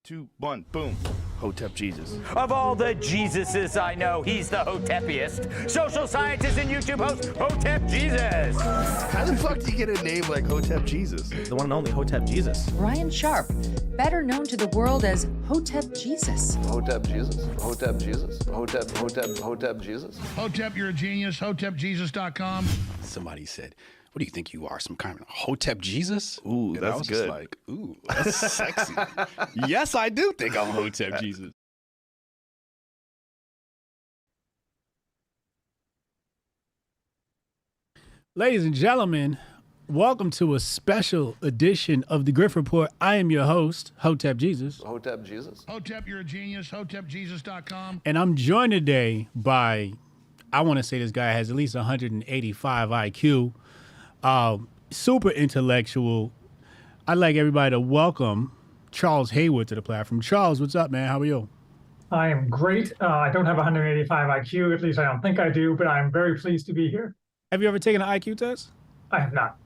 2, 1, boom. Hotep Jesus. Of all the Jesuses I know, he's the Hotepiest. Social scientist and YouTube host, Hotep Jesus. How the fuck do you get a name like Hotep Jesus? The one and only Hotep Jesus. Ryan Sharp, better known to the world as Hotep Jesus. Hotep Jesus. Hotep Jesus. Hotep Jesus. Hotep, you're a genius. HotepJesus.com. Somebody said, "What do you think you are? Some kind of Hotep Jesus?" Ooh, And I that's was good. just like, ooh, that's sexy. Yes, I do think I'm Hotep Jesus. Ladies and gentlemen, welcome to a special edition of the Grift Report. I am your host, Hotep Jesus. Hotep Jesus. Hotep, you're a genius. HotepJesus.com. And I'm joined today by, I want to say this guy has at least 185 IQ, super intellectual. I'd like everybody to welcome Charles Haywood to the platform. Charles, what's up, man? How are you? I am great. I don't have 185 IQ, at least I don't think I do, but I'm very pleased to be here. Have you ever taken an IQ test? I have not.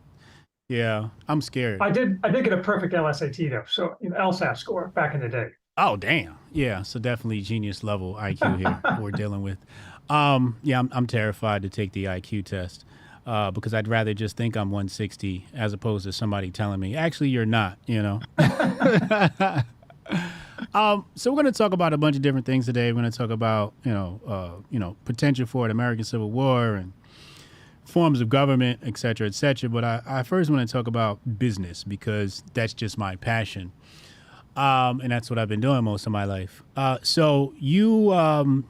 Yeah, I'm scared. I did get a perfect LSAT though, so LSAT score back in the day. Oh, damn. Yeah, so definitely genius level IQ here we're dealing with. Yeah, I'm terrified to take the IQ test because I'd rather just think I'm 160 as opposed to somebody telling me, actually, you're not, you know. So we're going to talk about a bunch of different things today. We're going to talk about, potential for an American Civil War and forms of government, et cetera, et cetera. But I first want to talk about business because that's just my passion. And that's what I've been doing most of my life. So you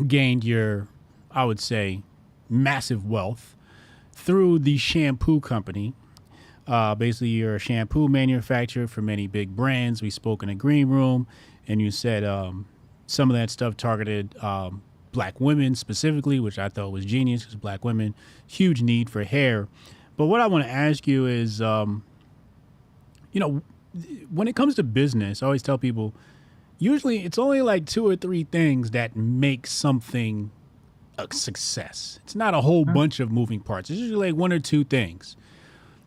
gained your, I would say, massive wealth through the shampoo company. Basically, you're a shampoo manufacturer for many big brands. We spoke in a green room, and you said some of that stuff targeted Black women specifically, which I thought was genius because Black women, huge need for hair. But what I want to ask you is, when it comes to business, I always tell people, usually it's only like 2 or 3 things that make something a success. It's not a whole bunch of moving parts. It's usually like 1 or 2 things.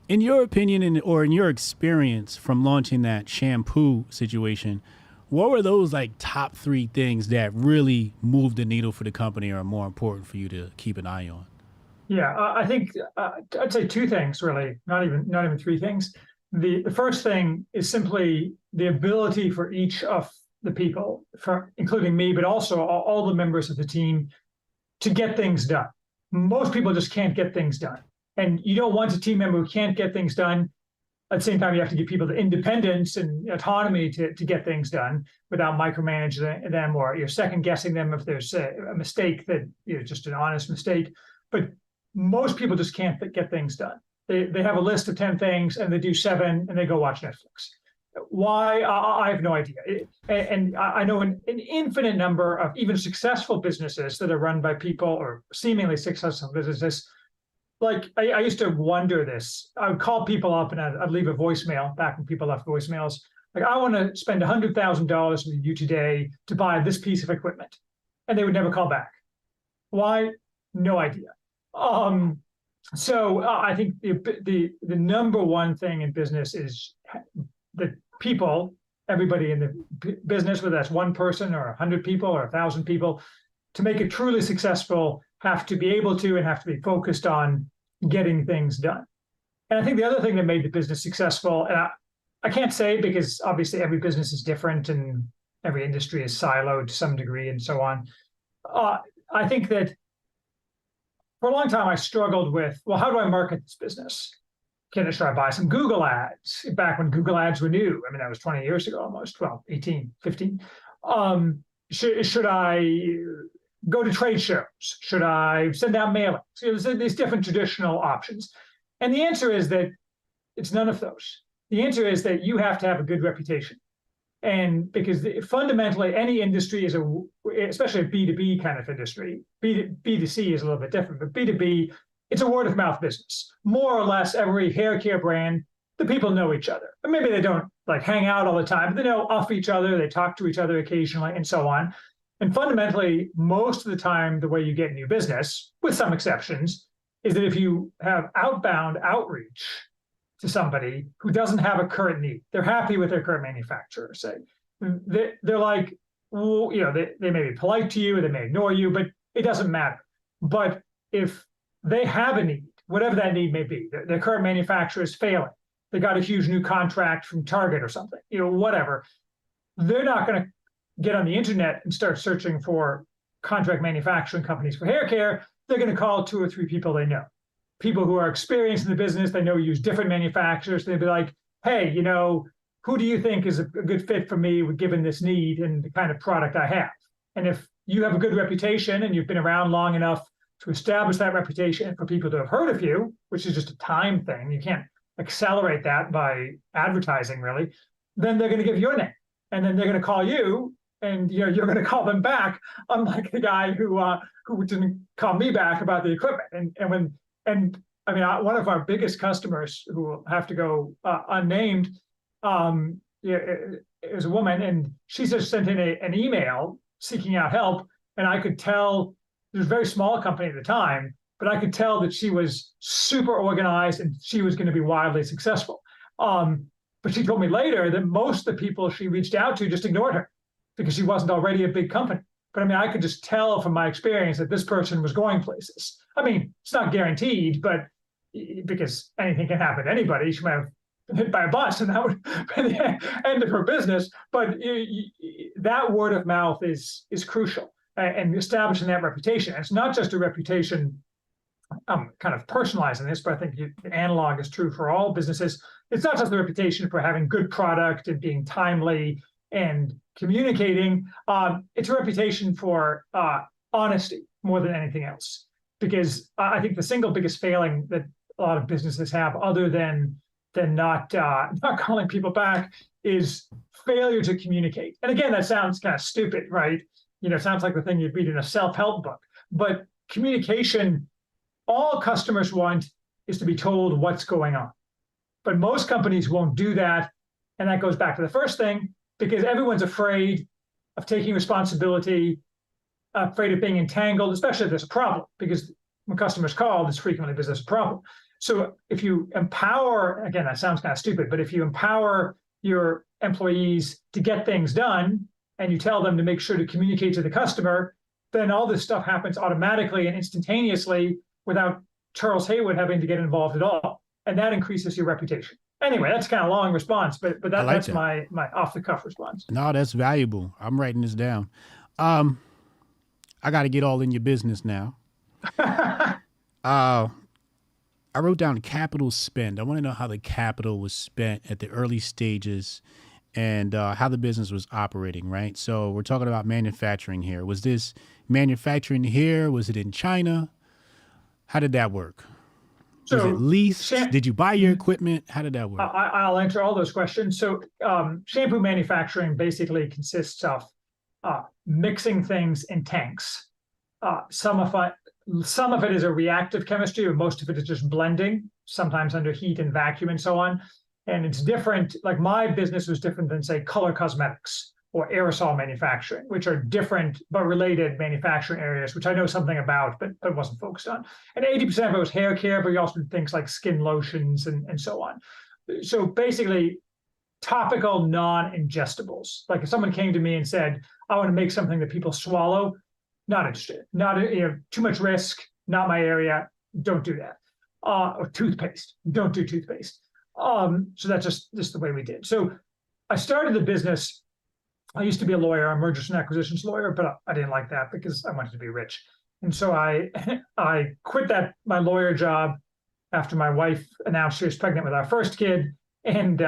In your opinion or in your experience from launching that shampoo situation, what were those like top 3 things that really moved the needle for the company or are more important for you to keep an eye on? Yeah, I think I'd say 2 things really, not even 3 things. The first thing is simply the ability for each of the people, including me, but also all the members of the team, to get things done. Most people just can't get things done. And you don't want a team member who can't get things done. At the same time, you have to give people the independence and autonomy to get things done without micromanaging them or you're second guessing them if there's a mistake that, just an honest mistake. But most people just can't get things done. They have a list of 10 things and they do 7 and they go watch Netflix. Why? I have no idea. And I know an infinite number of even successful businesses that are run by people or seemingly successful businesses. Like I used to wonder this. I would call people up and I'd leave a voicemail back when people left voicemails. Like, I want to spend $100,000 with you today to buy this piece of equipment. And they would never call back. Why? No idea. So I think the number one thing in business is that people, everybody in the business, whether that's 1 person or 100 people or 1,000 people, to make it truly successful, have to be able to and have to be focused on getting things done. And I think the other thing that made the business successful, and I can't say because obviously every business is different and every industry is siloed to some degree and so on. I think that for a long time I struggled with, well, how do I market this business? Should I buy some Google ads back when Google ads were new? I mean, that was 20 years ago almost, 18, 15. Should I go to trade shows? Should I send out mailings? There's these different traditional options. And the answer is that it's none of those. The answer is that you have to have a good reputation. And because fundamentally any industry is especially a B2B kind of industry, B2C is a little bit different, but B2B, it's a word of mouth business. More or less every hair care brand, the people know each other. But maybe they don't like hang out all the time, but they know of each other, they talk to each other occasionally and so on. And fundamentally, most of the time, the way you get new business, with some exceptions, is that if you have outbound outreach, to somebody who doesn't have a current need. They're happy with their current manufacturer, say. They're like, well, they may be polite to you, they may ignore you, but it doesn't matter. But if they have a need, whatever that need may be, their current manufacturer is failing, they got a huge new contract from Target or something, whatever, they're not going to get on the internet and start searching for contract manufacturing companies for hair care. They're going to call 2 or 3 people they know, people who are experienced in the business, they know use different manufacturers. They'd be like, hey, who do you think is a good fit for me given this need and the kind of product I have? And if you have a good reputation and you've been around long enough to establish that reputation for people to have heard of you, which is just a time thing, you can't accelerate that by advertising really, then they're going to give your name. And then they're going to call you and you're going to call them back, unlike the guy who didn't call me back about the equipment. And I mean, one of our biggest customers who will have to go unnamed, is a woman, and she just sent in an email seeking out help, and I could tell it was a very small company at the time, but I could tell that she was super organized and she was going to be wildly successful. But she told me later that most of the people she reached out to just ignored her because she wasn't already a big company. But I mean, I could just tell from my experience that this person was going places. I mean, it's not guaranteed, but because anything can happen to anybody, she might have been hit by a bus and that would be the end of her business. But that word of mouth is crucial, and establishing that reputation. And it's not just a reputation. I'm kind of personalizing this, but I think the analog is true for all businesses. It's not just the reputation for having good product and being timely and communicating. It's a reputation for honesty more than anything else. Because I think the single biggest failing that a lot of businesses have, other than not calling people back, is failure to communicate. And again, that sounds kind of stupid, right? It sounds like the thing you'd read in a self-help book. But communication, all customers want is to be told what's going on. But most companies won't do that. And that goes back to the first thing, because everyone's afraid of taking responsibility, afraid of being entangled, especially if there's a problem, because when customers call, there's frequently because there's a problem. So if you empower, again, that sounds kind of stupid, but if you empower your employees to get things done and you tell them to make sure to communicate to the customer, then all this stuff happens automatically and instantaneously without Charles Haywood having to get involved at all. And that increases your reputation. Anyway, that's kind of a long response, but that's my off-the-cuff response. No, that's valuable. I'm writing this down. I got to get all in your business now. I wrote down capital spend. I want to know how the capital was spent at the early stages and how the business was operating, right? So we're talking about manufacturing here. Was this manufacturing here? Was it in China? How did that work? Was it leased? Did you buy your equipment? How did that work? I'll answer all those questions. So shampoo manufacturing basically consists of mixing things in tanks. Some of it is a reactive chemistry, or most of it is just blending, sometimes under heat and vacuum and so on. And it's different, like my business was different than, say, color cosmetics or aerosol manufacturing, which are different but related manufacturing areas, which I know something about, but wasn't focused on. And 80% of it was hair care, but we also did things like skin lotions and so on. So basically, topical non-ingestibles. Like if someone came to me and said, I want to make something that people swallow, not interested. Not, too much risk, not my area, don't do that. Or toothpaste, don't do toothpaste. So that's just the way we did. So I started the business. I used to be a lawyer, a mergers and acquisitions lawyer, but I didn't like that because I wanted to be rich. And so I quit my lawyer job after my wife announced she was pregnant with our first kid, and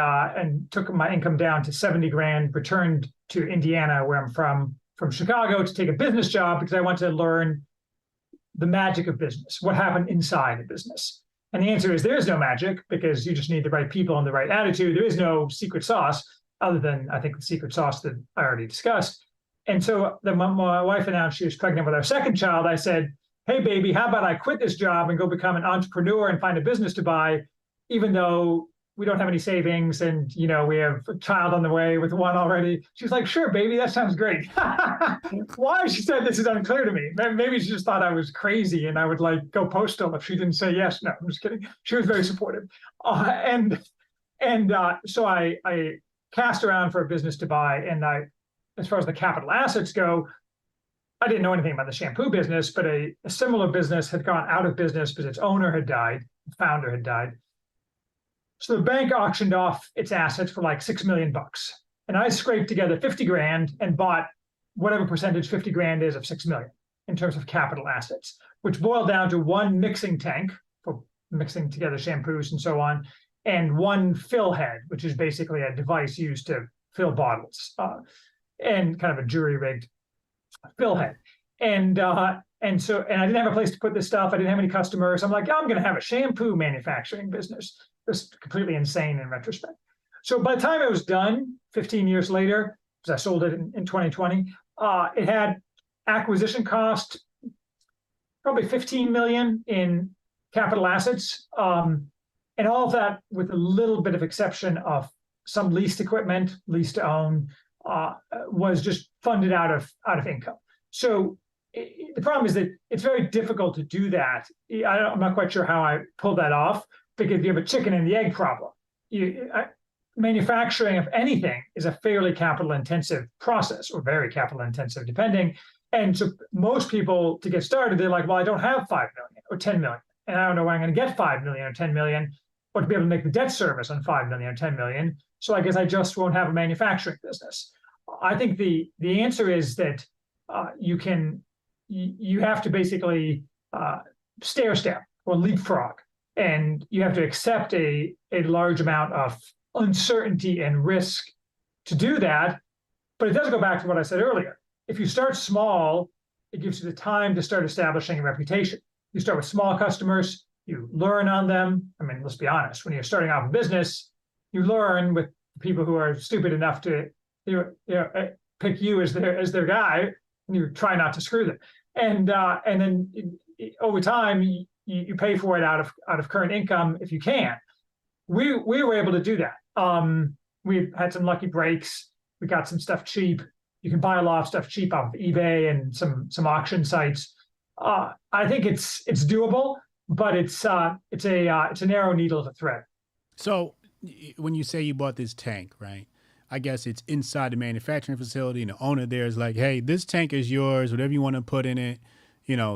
took my income down to 70 grand, returned to Indiana, where I'm from Chicago, to take a business job because I wanted to learn the magic of business, what happened inside a business. And the answer is there is no magic, because you just need the right people and the right attitude. There is no secret sauce, other than, I think, the secret sauce that I already discussed. And so then my wife announced she was pregnant with our second child. I said, hey, baby, how about I quit this job and go become an entrepreneur and find a business to buy, even though we don't have any savings, and we have a child on the way with one already. She's like, sure, baby, that sounds great. Why she said this is unclear to me. Maybe she just thought I was crazy and I would like go postal if she didn't say yes. No, I'm just kidding. She was very supportive. So I cast around for a business to buy, and as far as the capital assets go, I didn't know anything about the shampoo business, but a similar business had gone out of business because its owner had died, the founder had died. So the bank auctioned off its assets for like $6 million. And I scraped together 50 grand and bought whatever percentage 50 grand is of 6 million in terms of capital assets, which boiled down to one mixing tank for mixing together shampoos and so on, and one fill head, which is basically a device used to fill bottles, and kind of a jury-rigged fill head. And I didn't have a place to put this stuff. I didn't have any customers. I'm like, I'm going to have a shampoo manufacturing business. This completely insane in retrospect. So by the time it was done, 15 years later, because I sold it in 2020, it had acquisition cost, probably 15 million in capital assets, and all of that with a little bit of exception of some leased equipment, leased to own, was just funded out of income. So the problem is that it's very difficult to do that. I'm not quite sure how I pulled that off, because you have a chicken and the egg problem. Manufacturing of anything is a fairly capital intensive process, or very capital intensive, depending. And so most people, to get started, they're like, well, I don't have 5 million or 10 million, and I don't know where I'm going to get 5 million or 10 million, or to be able to make the debt service on 5 million or 10 million. So I guess I just won't have a manufacturing business. I think the answer is that you have to basically stair step or leapfrog, and you have to accept a large amount of uncertainty and risk to do that. But it does go back to what I said earlier. If you start small, it gives you the time to start establishing a reputation. You start with small customers, you learn on them. I mean, let's be honest, when you're starting off a business, you learn with people who are stupid enough to pick you as their guy, and you try not to screw them. And then over time, you pay for it out of current income if you can. We were able to do that. We had some lucky breaks. We got some stuff cheap. You can buy a lot of stuff cheap off of eBay and some auction sites. I think it's doable, but it's a narrow needle to thread. So when you say you bought this tank, right? I guess it's inside the manufacturing facility, and the owner there is like, hey, this tank is yours, whatever you want to put in it,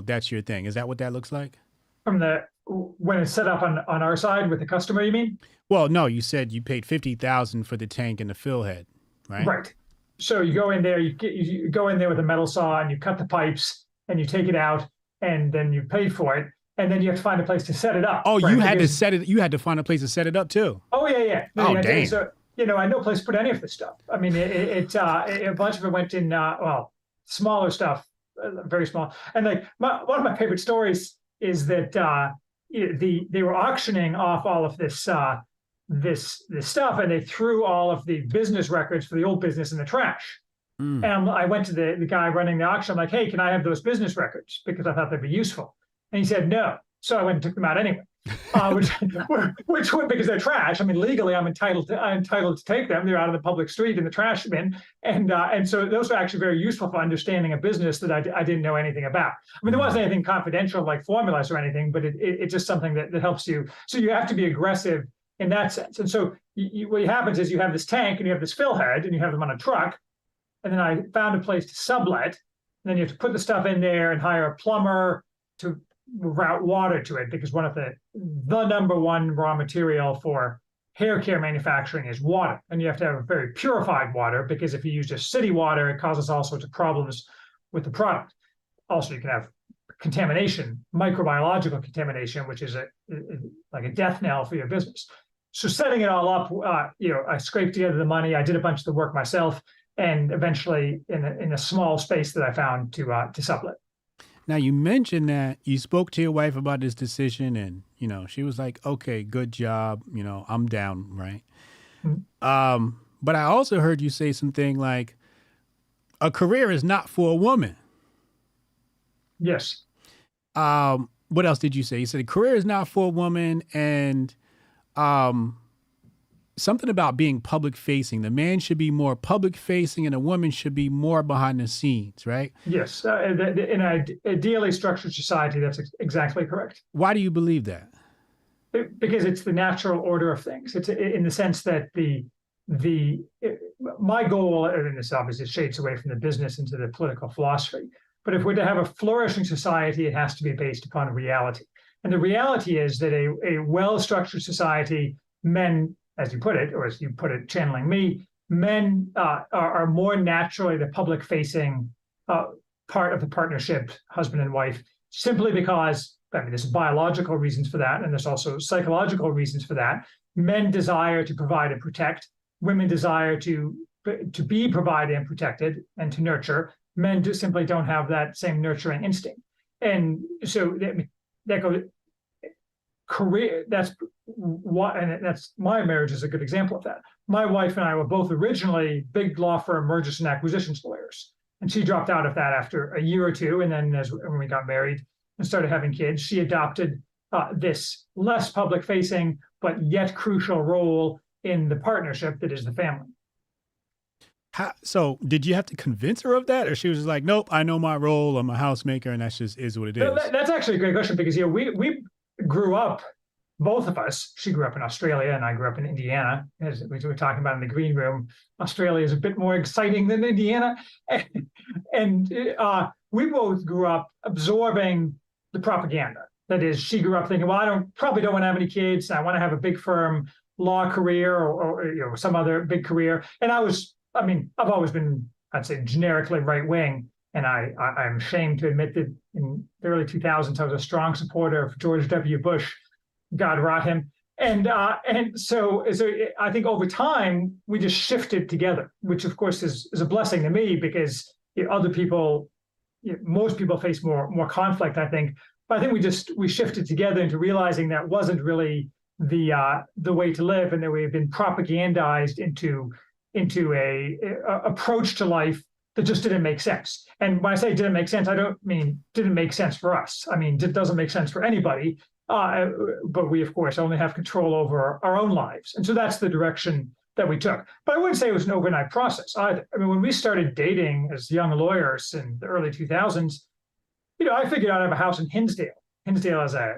that's your thing. Is that what that looks like? When it's set up on our side with the customer, you mean? Well, no, you said you paid $50,000 for the tank and the fill head, right? Right. So you go in there, you go in there with a metal saw, and you cut the pipes, and you take it out, and then you paid for it, and then you have to find a place to set it up. Oh, right? You had to set it. You had to find a place to set it up too. Oh yeah. Oh, damn. So I had no place to put any of this stuff. I mean, a bunch of it went in smaller stuff, very small. And like one of my favorite stories is that they were auctioning off all of this stuff, and they threw all of the business records for the old business in the trash. And I went to the guy running the auction. I'm like, hey, can I have those business records? Because I thought they'd be useful. And he said no. So I went and took them out anyway. Which because they're trash. I mean, legally, I'm entitled to take them. They're out on the public street in the trash bin, and so those are actually very useful for understanding a business that I didn't know anything about. I mean, there wasn't anything confidential like formulas or anything, but it's just something that helps you. So you have to be aggressive in that sense. And so what happens is you have this tank and you have this fill head and you have them on a truck, and then I found a place to sublet. And then you have to put the stuff in there and hire a plumber to route water to it, because one of the number one raw material for hair care manufacturing is water, and you have to have a very purified water, because if you use just city water, it causes all sorts of problems with the product. Also, you can have contamination, microbiological contamination, which is like a death knell for your business. So setting it all up, I scraped together the money, I did a bunch of the work myself, and eventually in a small space that I found to sublet. Now, you mentioned that you spoke to your wife about this decision, and, she was like, okay, good job. I'm down, right? Mm-hmm. But I also heard you say something like, a career is not for a woman. Yes. What else did you say? You said a career is not for a woman, and something about being public facing. The man should be more public facing and the woman should be more behind the scenes, right? Yes, in an ideally structured society, that's exactly correct. Why do you believe that? Because it's the natural order of things. It's in the sense that my goal, and this obviously shades away from the business into the political philosophy, but if we're to have a flourishing society, it has to be based upon reality. And the reality is that a well-structured society, men, as you put it, or as you put it, channeling me, men are more naturally the public-facing part of the partnership, husband and wife, simply because, I mean, there's biological reasons for that, and there's also psychological reasons for that. Men desire to provide and protect. Women desire to be provided and protected and to nurture. Men just simply don't have that same nurturing instinct. And so that goes career. That's what, and that's my marriage is a good example of that. My wife and I were both originally big law firm mergers and acquisitions lawyers, and she dropped out of that after a year or two. And then when we got married and started having kids, she adopted this less public facing but yet crucial role in the partnership that is the family. So did you have to convince her of that, or she was just like, nope, I know my role, I'm a housemaker, and that's just is what it is? That's actually a great question, because we grew up, both of us, she grew up in Australia and I grew up in Indiana. As we were talking about in the green room, Australia is a bit more exciting than Indiana. And we both grew up absorbing the propaganda. That is, she grew up thinking, well, probably don't want to have any kids. I want to have a big firm law career or some other big career. And I've always been, I'd say, generically right wing, and I'm ashamed to admit that in the early 2000s I was a strong supporter of George W. Bush, God rot him, and so I think over time we just shifted together, which of course is a blessing to me, because other people, most people face more conflict, I think, but I think we shifted together into realizing that wasn't really the way to live, and that we have been propagandized into a approach to life that just didn't make sense. And when I say didn't make sense, I don't mean didn't make sense for us. I mean, it doesn't make sense for anybody. But we, of course, only have control over our own lives. And so that's the direction that we took. But I wouldn't say it was an overnight process either. I mean, when we started dating as young lawyers in the early 2000s, I figured I'd have a house in Hinsdale. Hinsdale is a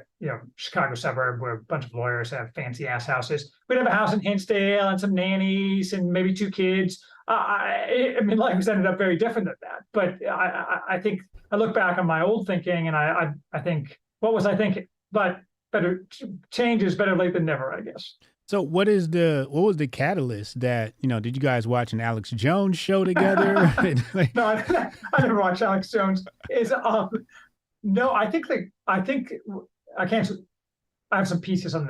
Chicago suburb where a bunch of lawyers have fancy ass houses. We'd have a house in Hinsdale and some nannies and maybe 2 kids. I mean, life has ended up very different than that. But I think I look back on my old thinking and I think, what was I thinking? But change is better late than never, I guess. So what was the catalyst that, did you guys watch an Alex Jones show together? No, I never watched Alex Jones. No, I think I can't. I have some pieces on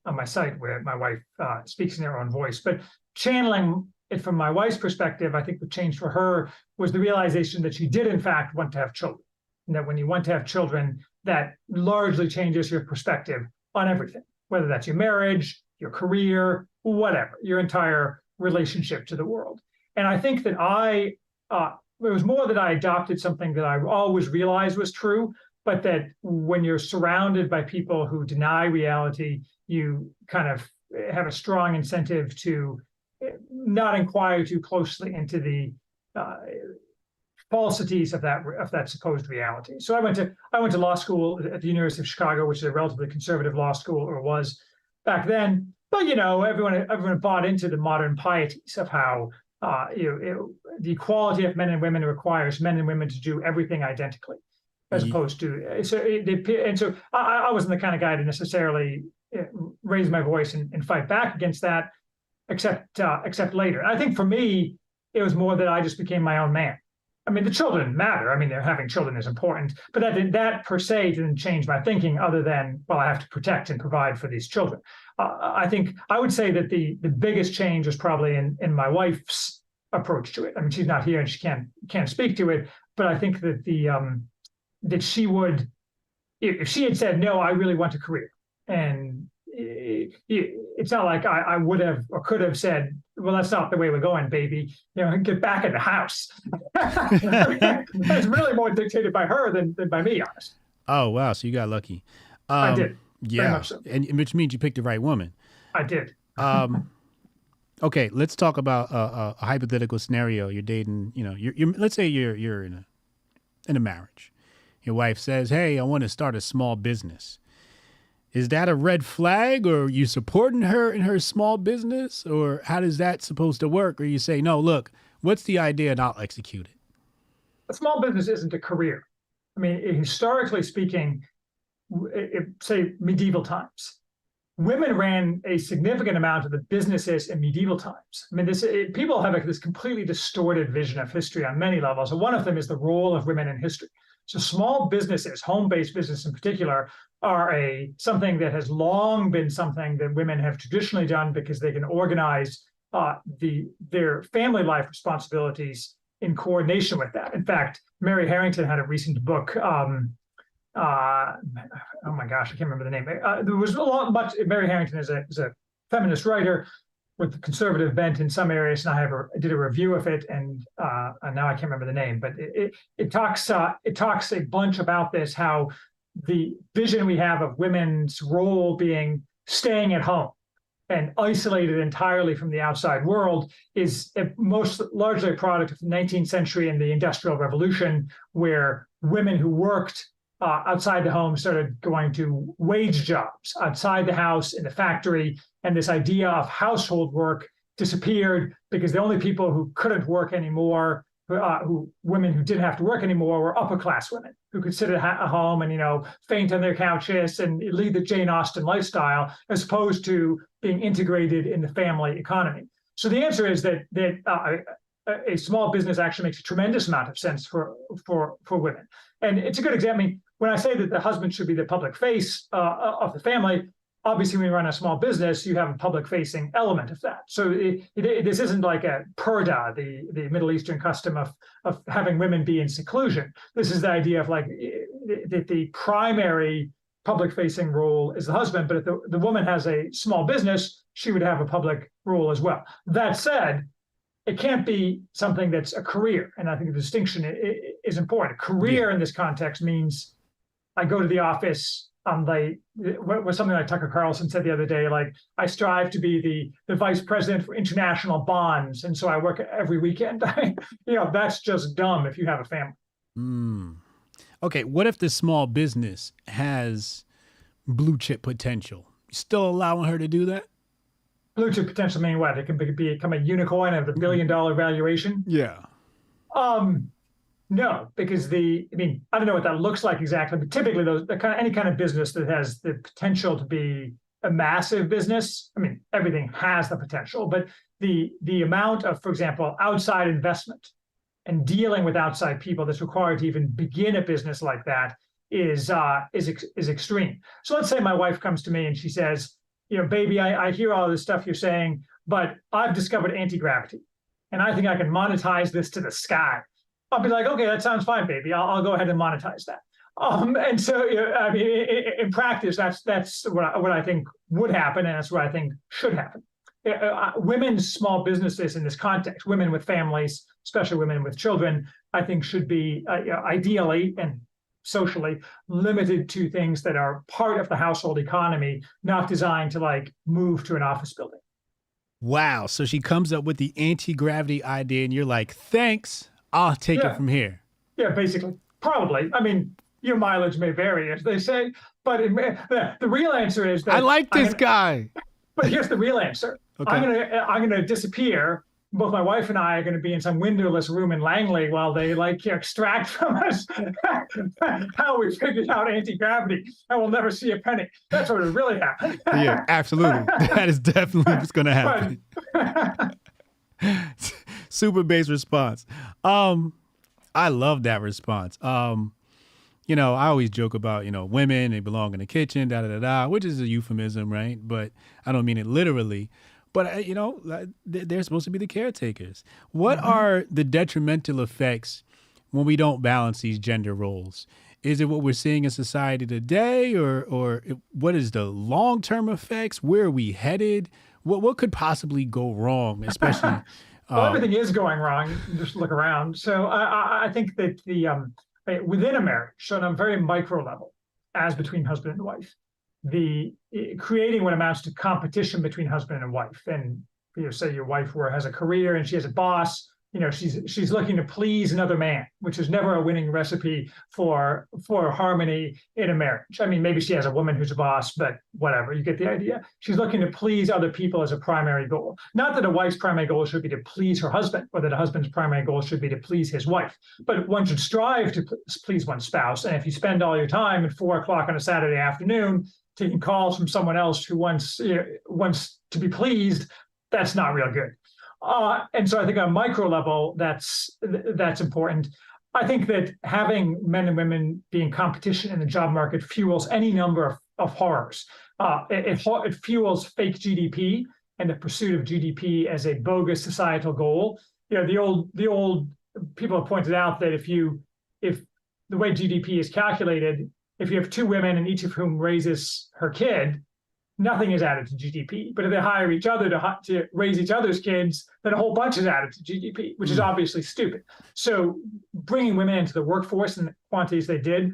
my site where my wife speaks in her own voice, but channeling it from my wife's perspective, I think what changed for her was the realization that she did in fact want to have children, and that when you want to have children, that largely changes your perspective on everything, whether that's your marriage, your career, whatever, your entire relationship to the world. And I think that it was more that I adopted something that I always realized was true, but that when you're surrounded by people who deny reality, you kind of have a strong incentive to not inquire too closely into the falsities of that supposed reality. So I went to law school at the University of Chicago, which is a relatively conservative law school, or was back then. But everyone bought into the modern pieties of how the equality of men and women requires men and women to do everything identically, as opposed to so I wasn't the kind of guy to necessarily raise my voice and fight back against that, except later. And I think for me, it was more that I just became my own man. I mean, the children matter. I mean, having children is important, but that per se didn't change my thinking, other than, well, I have to protect and provide for these children. I think I would say that the biggest change was probably in my wife's approach to it. I mean, she's not here and she can't speak to it, but I think that that she would, if she had said, no, I really want a career, and it's not like I would have or could have said, well, that's not the way we're going, baby. Get back in the house. It's really more dictated by her than by me, honestly. Oh, wow. So you got lucky. I did. Yeah. Very much so. And which means you picked the right woman. I did. Okay, let's talk about a hypothetical scenario. You're dating, you're let's say you're in a marriage. Your wife says, "Hey, I want to start a small business." Is that a red flag, or are you supporting her in her small business, or how does that supposed to work? Or you say, "No, look, what's the idea, and I'll execute it." A small business isn't a career. I mean, historically speaking, say medieval times, women ran a significant amount of the businesses in medieval times. I mean, people have this completely distorted vision of history on many levels. And one of them is the role of women in history. So small businesses, home-based business in particular, are something that has long been something that women have traditionally done because they can organize their family life responsibilities in coordination with that. In fact, Mary Harrington had a recent book. Oh my gosh, I can't remember the name. There was Mary Harrington is a feminist writer with conservative bent in some areas, and I did a review of it, and now I can't remember the name, but it talks a bunch about this, how the vision we have of women's role being staying at home and isolated entirely from the outside world is largely a product of the 19th century and the Industrial Revolution, where women who worked outside the home started going to wage jobs outside the house in the factory, and this idea of household work disappeared because the only people who couldn't work anymore, women who didn't have to work anymore, were upper class women who could sit at home and faint on their couches and lead the Jane Austen lifestyle, as opposed to being integrated in the family economy. So the answer is that a small business actually makes a tremendous amount of sense for women. And it's a good example. I mean, when I say that the husband should be the public face of the family, obviously when you run a small business, you have a public facing element of that. So this isn't like a purdah, the Middle Eastern custom of having women be in seclusion. This is the idea of that the primary public facing role is the husband, but if the woman has a small business, she would have a public role as well. That said, it can't be something that's a career. And I think the distinction is important. Career in this context means I go to the office, what was something like Tucker Carlson said the other day, like, I strive to be the vice president for international bonds, and so I work every weekend. That's just dumb if you have a family. Okay, what if the small business has blue chip potential? Still allowing her to do that? Blue chip potential meaning what? It can become a unicorn of $1 billion valuation? Yeah. No, because I don't know what that looks like exactly, but typically any kind of business that has the potential to be a massive business, I mean, everything has the potential, but the amount of, for example, outside investment and dealing with outside people that's required to even begin a business like that is extreme. So let's say my wife comes to me and she says, baby, I hear all this stuff you're saying, but I've discovered anti-gravity, and I think I can monetize this to the sky. I'll be like, okay, that sounds fine, baby. I'll go ahead and monetize that. And so, in practice, that's what I think would happen, and that's what I think should happen. Women's small businesses in this context, women with families, especially women with children, I think should be ideally and socially limited to things that are part of the household economy, not designed to move to an office building. Wow. So she comes up with the anti-gravity idea, and you're like, thanks, I'll take it from here. Yeah, basically. Probably. I mean, your mileage may vary, as they say, but the real answer is that I like this guy. But here's the real answer. Okay. I'm gonna disappear. Both my wife and I are going to be in some windowless room in Langley while they extract from us how we figured out anti-gravity, and we'll never see a penny. That's what would really happen. Yeah, absolutely. That is definitely what's going to happen. Super base response. I love that response. I always joke about, women, they belong in the kitchen, which is a euphemism, right? But I don't mean it literally. But, they're supposed to be the caretakers. What are the detrimental effects when we don't balance these gender roles? Is it what we're seeing in society today, or what is the long-term effects? Where are we headed? What could possibly go wrong, especially? Well, everything is going wrong. Just look around. So I think that within a marriage, so on a very micro level, as between husband and wife, creating what amounts to competition between husband and wife, and say your wife has a career and she has a boss, she's looking to please another man, which is never a winning recipe for harmony in a marriage. I mean, maybe she has a woman who's a boss, but whatever, you get the idea. She's looking to please other people as a primary goal. Not that a wife's primary goal should be to please her husband, or that a husband's primary goal should be to please his wife. But one should strive to please one's spouse. And if you spend all your time at 4 o'clock on a Saturday afternoon taking calls from someone else who wants to be pleased, that's not real good. And so I think on a micro level, that's important. I think that having men and women be in competition in the job market fuels any number of horrors. It fuels fake GDP and the pursuit of GDP as a bogus societal goal. The old people have pointed out that if the way GDP is calculated, if you have 2 women and each of whom raises her kid, nothing is added to GDP. But if they hire each other to raise each other's kids, then a whole bunch is added to GDP, which is obviously stupid. So bringing women into the workforce in the quantities they did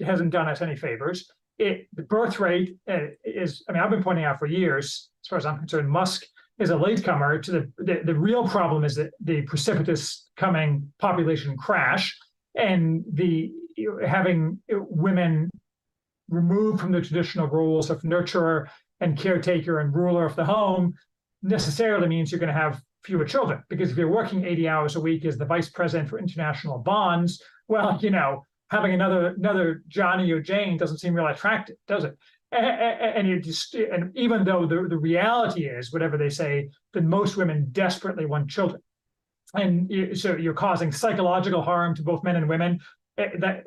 hasn't done us any favors. The birth rate is, I've been pointing out for years, as far as I'm concerned, Musk is a latecomer to the real problem is that the precipitous coming population crash and having women removed from the traditional roles of nurturer and caretaker and ruler of the home necessarily means you're going to have fewer children. Because if you're working 80 hours a week as the vice president for international bonds, well, having another Johnny or Jane doesn't seem real attractive, does it? And even though the reality is, whatever they say, that most women desperately want children. And so you're causing psychological harm to both men and women.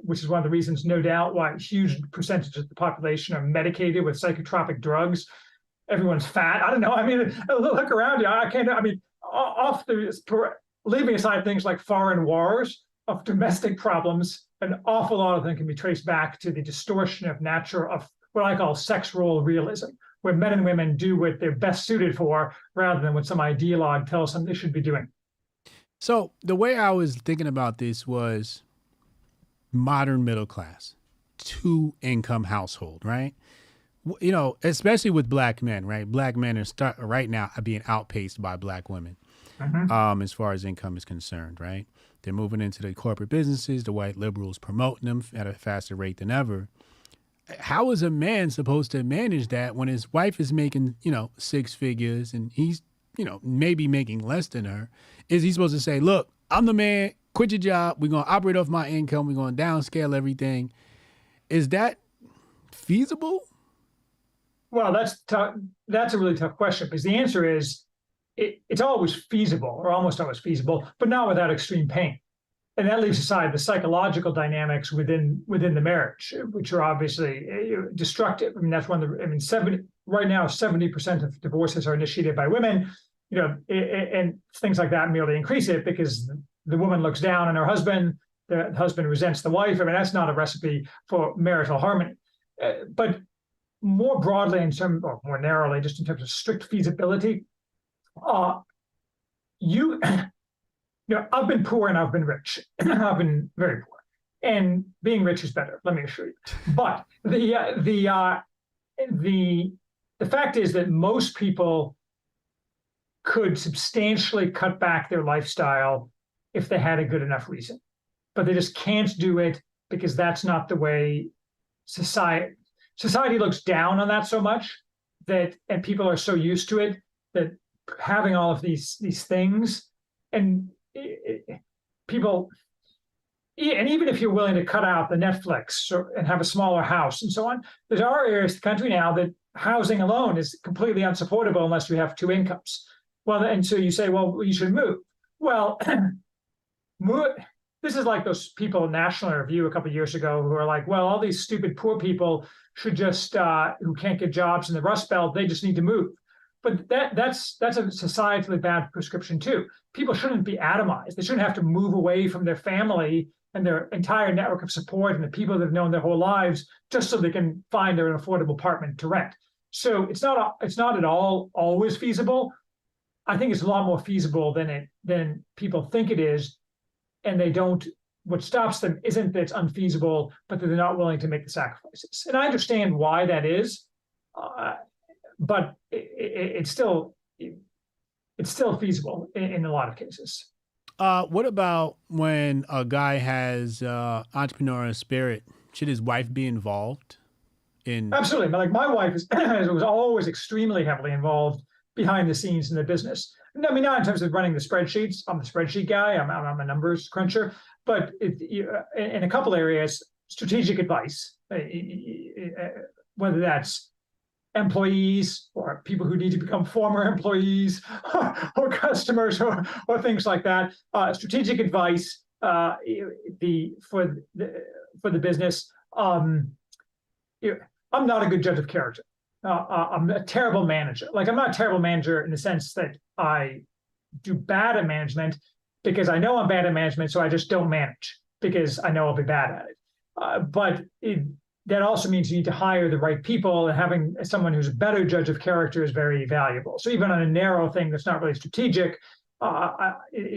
Which is one of the reasons, no doubt, why huge percentages of the population are medicated with psychotropic drugs. Everyone's fat. I don't know. Look around you. I can't. Leaving aside things like foreign wars, of domestic problems, an awful lot of them can be traced back to the distortion of what I call sex role realism, where men and women do what they're best suited for rather than what some ideologue tells them they should be doing. So the way I was thinking about this was modern middle class, 2-income household, right? Especially with black men, right? Black men are right now being outpaced by black women, as far as income is concerned, right? They're moving into the corporate businesses, the white liberals promoting them at a faster rate than ever. How is a man supposed to manage that when his wife is making, 6 figures and he's, maybe making less than her? Is he supposed to say, look, I'm the man, quit your job, we're going to operate off my income, we're going to downscale everything? Is that feasible? Well, that's a really tough question, because the answer is it's always feasible, or almost always feasible, but not without extreme pain. And that leaves aside the psychological dynamics within the marriage, which are obviously destructive. That's one of the, right now, 70% of divorces are initiated by women, and things like that merely increase it because the woman looks down on her husband, the husband resents the wife. That's not a recipe for marital harmony. But more broadly, or more narrowly, just in terms of strict feasibility, I've been poor and I've been rich. I've been very poor, and being rich is better, let me assure you. But the fact is that most people could substantially cut back their lifestyle if they had a good enough reason, but they just can't do it because that's not the way society looks down on that so much and people are so used to it that having all of these things and people, and even if you're willing to cut out the Netflix and have a smaller house and so on, there are areas of the country now that housing alone is completely unsupportable unless you have 2 incomes. Well, and so you say, well, you should move. Well, this is like those people in National Review a couple of years ago who are like, well, all these stupid poor people should just, who can't get jobs in the Rust Belt, they just need to move. But that's a societally bad prescription too. People shouldn't be atomized. They shouldn't have to move away from their family and their entire network of support and the people they've known their whole lives just so they can find an affordable apartment to rent. So it's not at all always feasible. I think it's a lot more feasible than people think it is, and they don't. What stops them isn't that it's unfeasible, but that they're not willing to make the sacrifices. And I understand why that is, but it's still it's still feasible in a lot of cases. What about when a guy has entrepreneurial spirit? Should his wife be involved in? Absolutely. Like my wife was always extremely heavily involved behind the scenes in the business. I mean, not in terms of running the spreadsheets. I'm the spreadsheet guy. I'm a numbers cruncher. But in a couple areas, strategic advice, whether that's employees or people who need to become former employees or customers or things like that. Strategic advice for the business. I'm not a good judge of character. I'm a terrible manager. Like I'm not a terrible manager in the sense that I do bad at management because I know I'm bad at management, so I just don't manage because I know I'll be bad at it. But that also means you need to hire the right people, and having someone who's a better judge of character is very valuable. So even on a narrow thing that's not really strategic,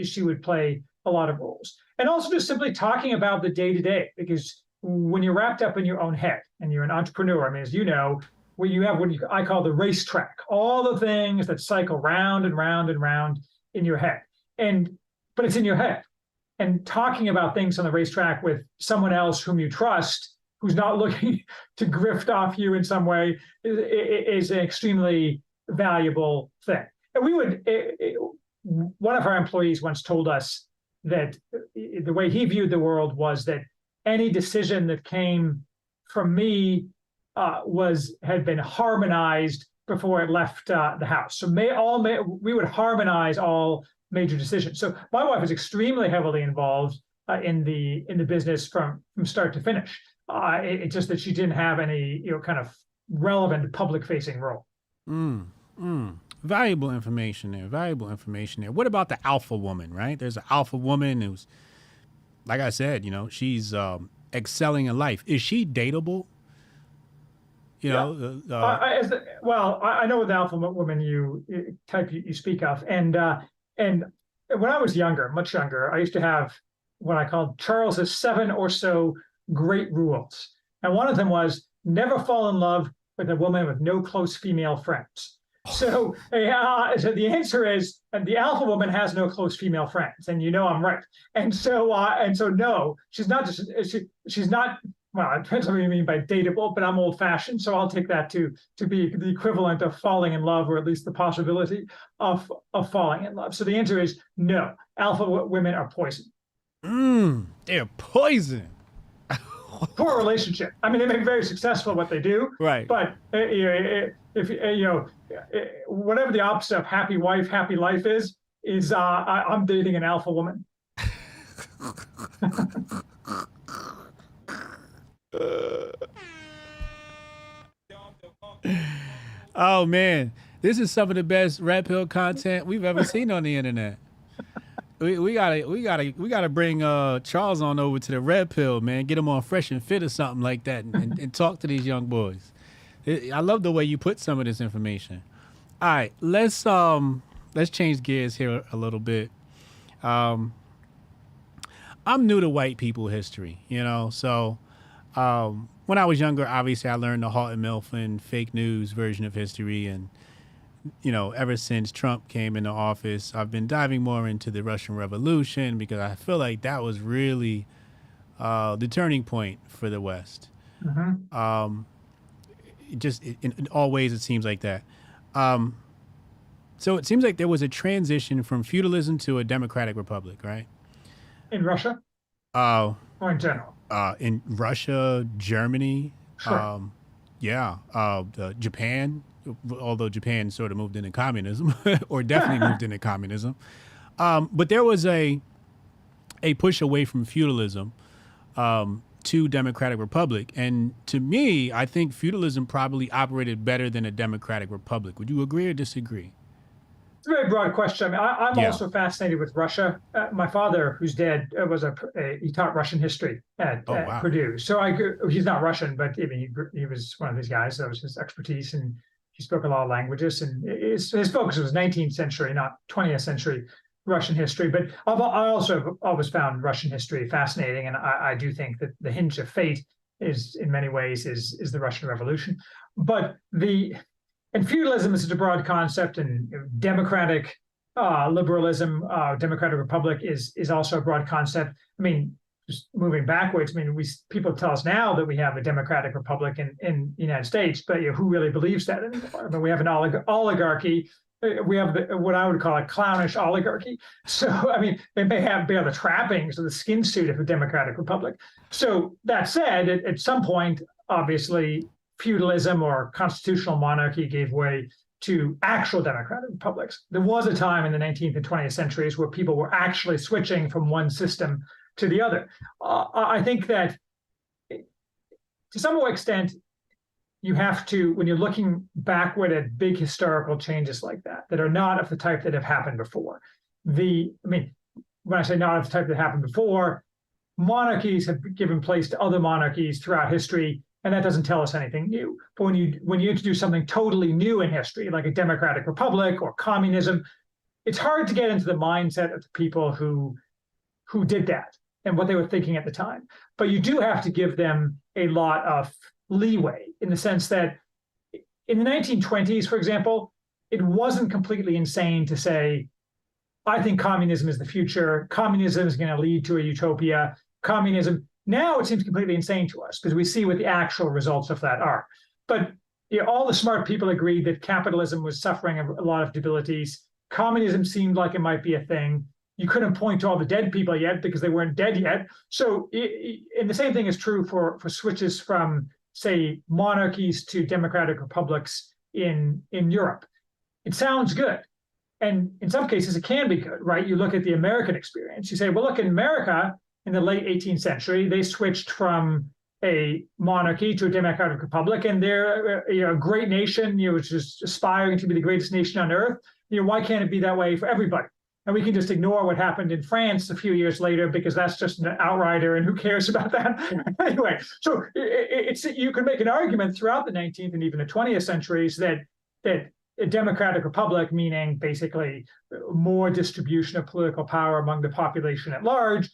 she would play a lot of roles. And also just simply talking about the day-to-day, because when you're wrapped up in your own head and you're an entrepreneur, I mean, as you know, where you have what I call the racetrack, all the things that cycle round and round and round in your head. But it's in your head. And talking about things on the racetrack with someone else whom you trust, who's not looking to grift off you in some way, is an extremely valuable thing. And one of our employees once told us that the way he viewed the world was that any decision that came from me had been harmonized before it left the house. So we would harmonize all major decisions. So my wife is extremely heavily involved in the business from start to finish. It's just that she didn't have any kind of relevant public-facing role. Valuable information there. What about the alpha woman, right? There's an alpha woman who's, like I said, she's excelling in life. Is she dateable? I know the alpha woman you speak of, and when I was younger, much younger, I used to have what I called Charles's 7 or so great rules, and one of them was never fall in love with a woman with no close female friends. So the answer is, and the alpha woman has no close female friends, and I'm right. And so no, she's not. She's not. Well, it depends on what you mean by dateable, but I'm old-fashioned, so I'll take that to be the equivalent of falling in love, or at least the possibility of falling in love. So the answer is no. Alpha women are poison. They're poison. Poor relationship. I mean, they make very successful what they do. Right. But if whatever the opposite of happy wife, happy life is I'm dating an alpha woman. Oh man, this is some of the best red pill content we've ever seen on the internet. We gotta bring Charles on over to the red pill, man. Get him on Fresh and Fit or something like that, and talk to these young boys. I love the way you put some of this information. All right, let's change gears here a little bit. I'm new to white people history, so when I was younger, obviously I learned the Halt and Milford fake news version of history, and ever since Trump came into office, I've been diving more into the Russian Revolution because I feel like that was really the turning point for the West. Mm-hmm. In all ways, it seems like that. So it seems like there was a transition from feudalism to a democratic republic, right? In Russia? Or in general? In Russia, Germany, sure. Japan, although Japan sort of moved into communism, or definitely moved into communism. But there was a push away from feudalism to democratic republic. And to me, I think feudalism probably operated better than a democratic republic. Would you agree or disagree? It's a very broad question. I mean, I'm also fascinated with Russia. My father, who's dead, he taught Russian history at Purdue. So he's not Russian, but I mean, he was one of these guys. That was his expertise, and he spoke a lot of languages. And his focus was 19th century, not 20th century Russian history. But I also have always found Russian history fascinating, and I do think that the hinge of fate is, in many ways, is the Russian Revolution. But feudalism is such a broad concept, and democratic liberalism, democratic republic is also a broad concept. I mean, just moving backwards, I mean, people tell us now that we have a democratic republic in the United States, but who really believes that anymore? I mean, we have an oligarchy. We have what I would call a clownish oligarchy. So, I mean, they may bear the trappings of the skin suit of a democratic republic. So that said, at some point, obviously, feudalism or constitutional monarchy gave way to actual democratic republics. There was a time in the 19th and 20th centuries where people were actually switching from one system to the other. I think that to some extent, you have to, when you're looking backward at big historical changes like that are not of the type that have happened before. I mean, when I say not of the type that happened before, monarchies have given place to other monarchies throughout history, and that doesn't tell us anything new. But when you introduce something totally new in history, like a democratic republic or communism, it's hard to get into the mindset of the people who did that and what they were thinking at the time. But you do have to give them a lot of leeway in the sense that in the 1920s, for example, it wasn't completely insane to say, I think communism is the future. Communism is going to lead to a utopia. Communism. Now it seems completely insane to us because we see what the actual results of that are. But all the smart people agreed that capitalism was suffering a lot of debilities. Communism seemed like it might be a thing. You couldn't point to all the dead people yet because they weren't dead yet. So, and the same thing is true for switches from, say, monarchies to democratic republics in Europe. It sounds good. And in some cases, it can be good, right? You look at the American experience. You say, well, look, in America, in the late 18th century, they switched from a monarchy to a democratic republic, and they're a great nation, which is aspiring to be the greatest nation on earth. Why can't it be that way for everybody? And we can just ignore what happened in France a few years later because that's just an outrider, and who cares about that? Anyway, so you can make an argument throughout the 19th and even the 20th centuries that a democratic republic, meaning basically more distribution of political power among the population at large,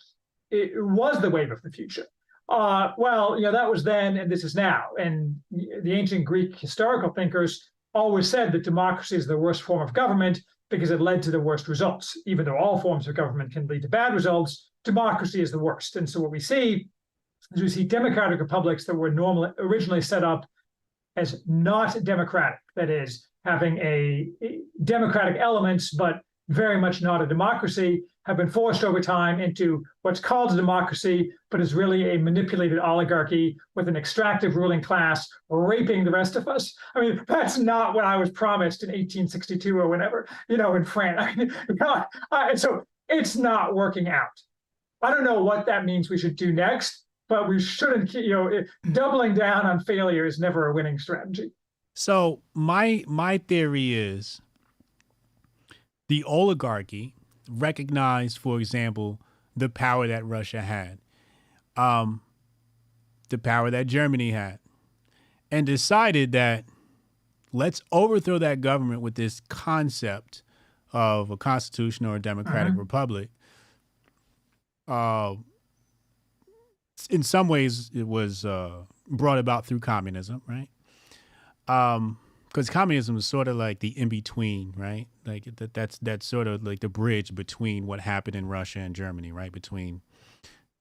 it was the wave of the future. Well, that was then, and this is now. And the ancient Greek historical thinkers always said that democracy is the worst form of government because it led to the worst results. Even though all forms of government can lead to bad results, democracy is the worst. And so what we see is we see democratic republics that were originally set up as not democratic, that is, having a democratic elements, but very much not a democracy, have been forced over time into what's called a democracy, but is really a manipulated oligarchy with an extractive ruling class raping the rest of us. I mean, that's not what I was promised in 1862 or whenever, in France. I mean, and so it's not working out. I don't know what that means we should do next, but we shouldn't, doubling down on failure is never a winning strategy. So my theory is the oligarchy recognized, for example, the power that Russia had, the power that Germany had, and decided that let's overthrow that government with this concept of a constitution or a democratic republic. In some ways, it was brought about through communism, right? Because communism is sort of like the in-between, right? Like that's sort of like the bridge between what happened in Russia and Germany, right? Between,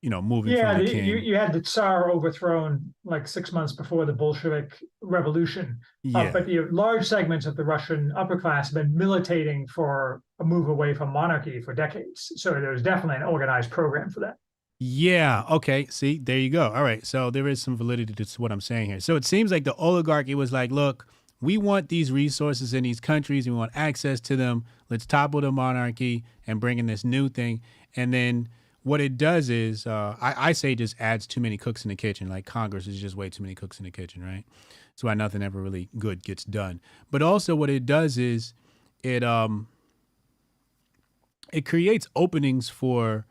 moving from the king. You had the Tsar overthrown like 6 months before the Bolshevik Revolution. Yeah. But large segments of the Russian upper class have been militating for a move away from monarchy for decades. So there's definitely an organized program for that. Yeah. Okay. See, there you go. All right. So there is some validity to what I'm saying here. So it seems like the oligarchy was like, look, we want these resources in these countries. We want access to them. Let's topple the monarchy and bring in this new thing. And then what it does is, I say just adds too many cooks in the kitchen. Like Congress is just way too many cooks in the kitchen, right? That's why nothing ever really good gets done. But also what it does is it creates openings for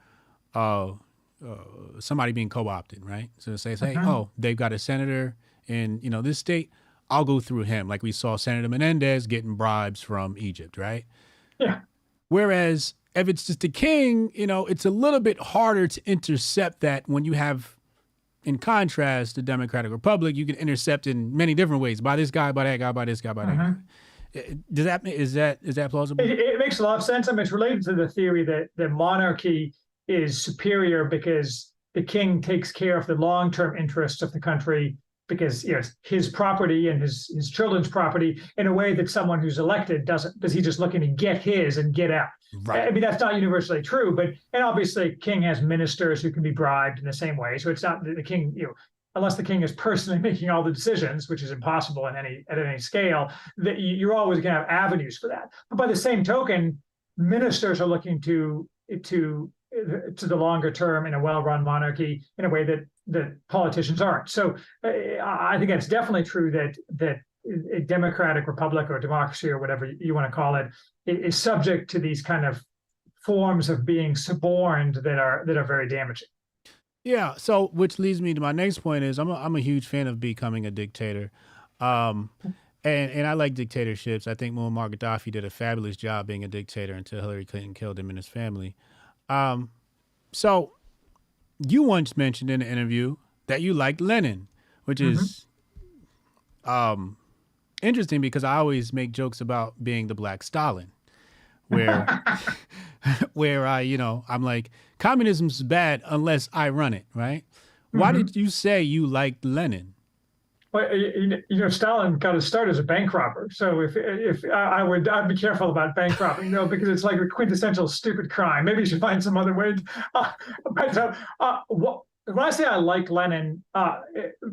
somebody being co-opted, right? So it says, hey, they've got a senator in, this state. I'll go through him. Like we saw Senator Menendez getting bribes from Egypt, right? Yeah. Whereas if it's just a king, it's a little bit harder to intercept that when you have, in contrast, the Democratic Republic, you can intercept in many different ways by this guy, by that guy, by this guy, by that guy. Is that plausible? It makes a lot of sense. I mean, it's related to the theory that the monarchy is superior because the king takes care of the long-term interests of the country, because it's his property and his children's property, in a way that someone who's elected doesn't, because he's just looking to get his and get out. Right. I mean, that's not universally true, and obviously king has ministers who can be bribed in the same way. So it's not the king, unless the king is personally making all the decisions, which is impossible at any scale, that you're always going to have avenues for that. But by the same token, ministers are looking to the longer term in a well-run monarchy in a way that politicians aren't. So I think it's definitely true that a democratic republic or democracy or whatever you want to call it is subject to these kind of forms of being suborned that are very damaging. Yeah. So, which leads me to my next point is I'm a huge fan of becoming a dictator, and I like dictatorships. I think Muammar Gaddafi did a fabulous job being a dictator until Hillary Clinton killed him and his family. So, you once mentioned in an interview that you liked Lenin, which is interesting because I always make jokes about being the Black Stalin, where I'm like, communism's bad unless I run it, right? Why did you say you liked Lenin? Well, Stalin got his start as a bank robber. So if I'd be careful about bank robbing, because it's like a quintessential stupid crime. Maybe you should find some other way. When I say I like Lenin,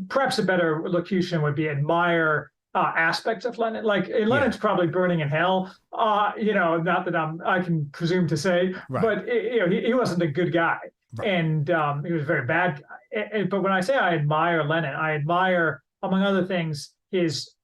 perhaps a better locution would be admire aspects of Lenin. Like Lenin's probably burning in hell. Not that I can presume to say, right. But he wasn't a good guy, right. And he was a very bad guy. But when I say I admire Lenin, I admire, among other things, his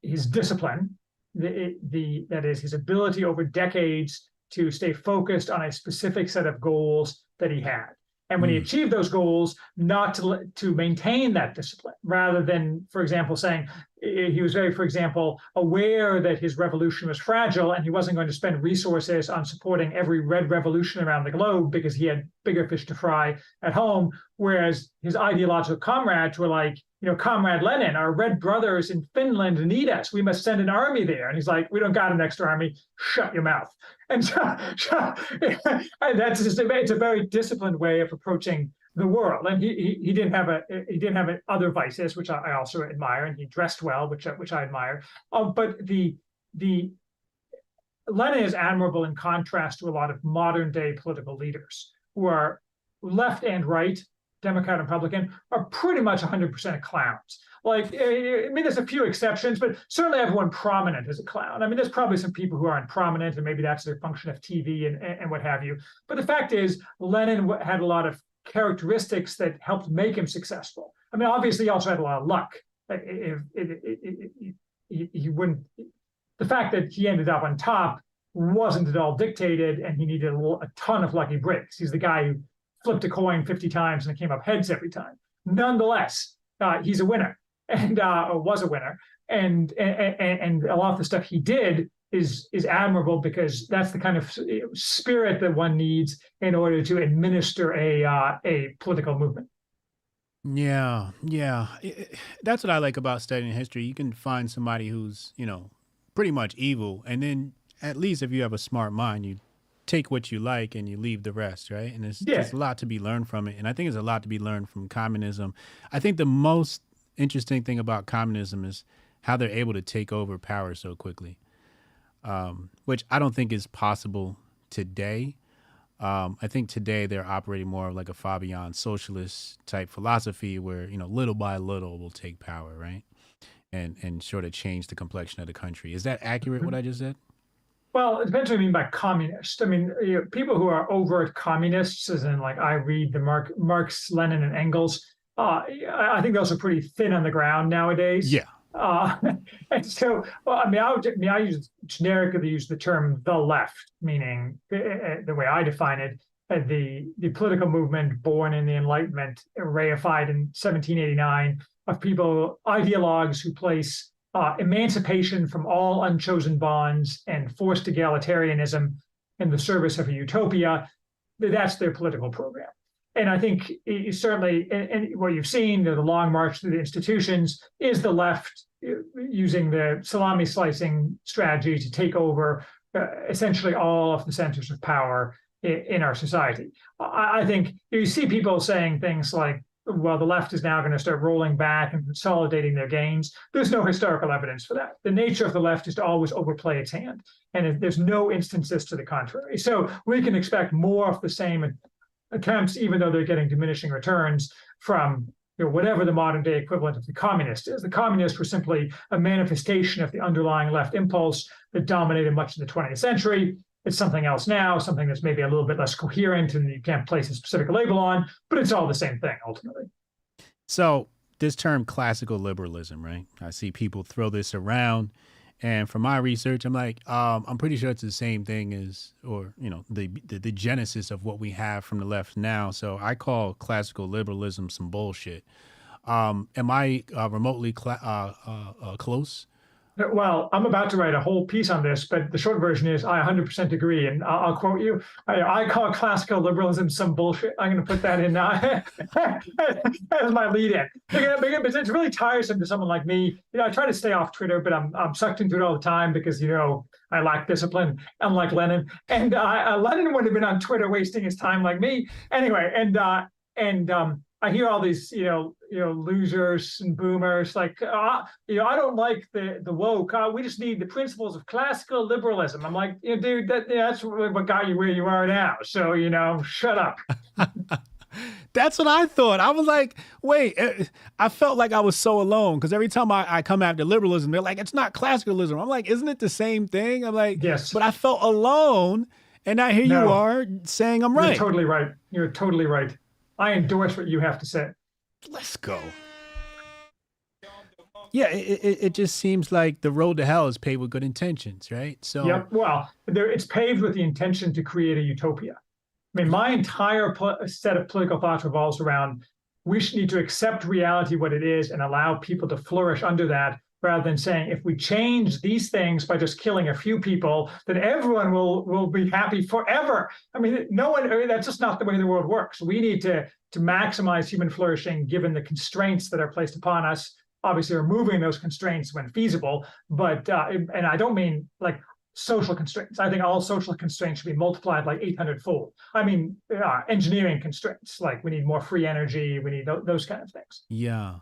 discipline, that is his ability over decades to stay focused on a specific set of goals that he had. And when he achieved those goals, not to maintain that discipline, rather than, for example, saying he was very, for example, aware that his revolution was fragile and he wasn't going to spend resources on supporting every red revolution around the globe because he had bigger fish to fry at home. Whereas his ideological comrades were like, Comrade Lenin, our red brothers in Finland need us. We must send an army there. And he's like, we don't got an extra army. Shut your mouth. And so that's just it's a very disciplined way of approaching the world. And he didn't have other vices, which I also admire, and he dressed well, which I admire. But the Lenin is admirable in contrast to a lot of modern day political leaders who are left and right, Democrat and Republican, are pretty much 100% clowns. Like, I mean, there's a few exceptions, but certainly everyone prominent is a clown. I mean, there's probably some people who aren't prominent, and maybe that's their function of TV and what have you. But the fact is, Lenin had a lot of characteristics that helped make him successful. I mean, obviously, he also had a lot of luck. He wouldn't. The fact that he ended up on top wasn't at all dictated, and he needed a ton of lucky breaks. He's the guy who flipped a coin 50 times and it came up heads every time. Nonetheless, he's a winner, and or was a winner, and a lot of the stuff he did is admirable, because that's the kind of spirit that one needs in order to administer a political movement. Yeah. That's what I like about studying history. You can find somebody who's pretty much evil, and then at least if you have a smart mind, you take what you like and you leave the rest, right? And there's a lot to be learned from it. And I think there's a lot to be learned from communism. I think the most interesting thing about communism is how they're able to take over power so quickly, which I don't think is possible today. I think today they're operating more like a Fabian socialist type philosophy where, little by little we'll take power, right? And sort of change the complexion of the country. Is that accurate, what I just said? Well, it depends what you mean by communist. I mean, people who are overt communists, as in like I read the Marx, Lenin, and Engels, I think those are pretty thin on the ground nowadays. Yeah. And so, I generically use the term the left, meaning the way I define it, the political movement born in the Enlightenment, reified in 1789, of people, ideologues who place emancipation from all unchosen bonds and forced egalitarianism in the service of a utopia. That's their political program. And I think certainly, and what you've seen, the long march through the institutions, is the left using the salami slicing strategy to take over essentially all of the centers of power in our society. I think you see people saying things like, well, the left is now going to start rolling back and consolidating their gains. There's no historical evidence for that. The nature of the left is to always overplay its hand, and there's no instances to the contrary. So we can expect more of the same attempts, even though they're getting diminishing returns from whatever the modern day equivalent of the communist is. The communist was simply a manifestation of the underlying left impulse that dominated much of the 20th century. It's something else now, something that's maybe a little bit less coherent and you can't place a specific label on, but it's all the same thing ultimately. So this term classical liberalism, right? I see people throw this around, and from my research, I'm like, I'm pretty sure it's the same thing as, or the genesis of what we have from the left now. So I call classical liberalism some bullshit. Am I remotely close? Well, I'm about to write a whole piece on this, but the short version is I 100% agree. And I'll quote you. I call classical liberalism some bullshit. I'm going to put that in now as my lead in. Because it's really tiresome to someone like me. I try to stay off Twitter, but I'm sucked into it all the time because, I lack discipline, unlike Lenin. And Lenin would have been on Twitter wasting his time like me. Anyway, I hear all these, losers and boomers like, I don't like the woke. We just need the principles of classical liberalism. I'm like, dude, that's what got you where you are now. So, shut up. That's what I thought. I was like, wait, I felt like I was so alone because every time I come after liberalism, they're like, it's not classicalism. I'm like, isn't it the same thing? I'm like, yes, but I felt alone. And now here you are saying I'm right. You're totally right. You're totally right. I endorse what you have to say. Let's go. Yeah, it just seems like the road to hell is paved with good intentions, right? So yeah, well, it's paved with the intention to create a utopia. I mean, my entire set of political thoughts revolves around we should need to accept reality what it is and allow people to flourish under that, rather than saying if we change these things by just killing a few people, then everyone will be happy forever. I mean, that's just not the way the world works. We need to maximize human flourishing given the constraints that are placed upon us. Obviously, removing those constraints when feasible, but and I don't mean like social constraints. I think all social constraints should be multiplied like 800-fold. I mean, engineering constraints, like we need more free energy, we need those kind of things. Yeah.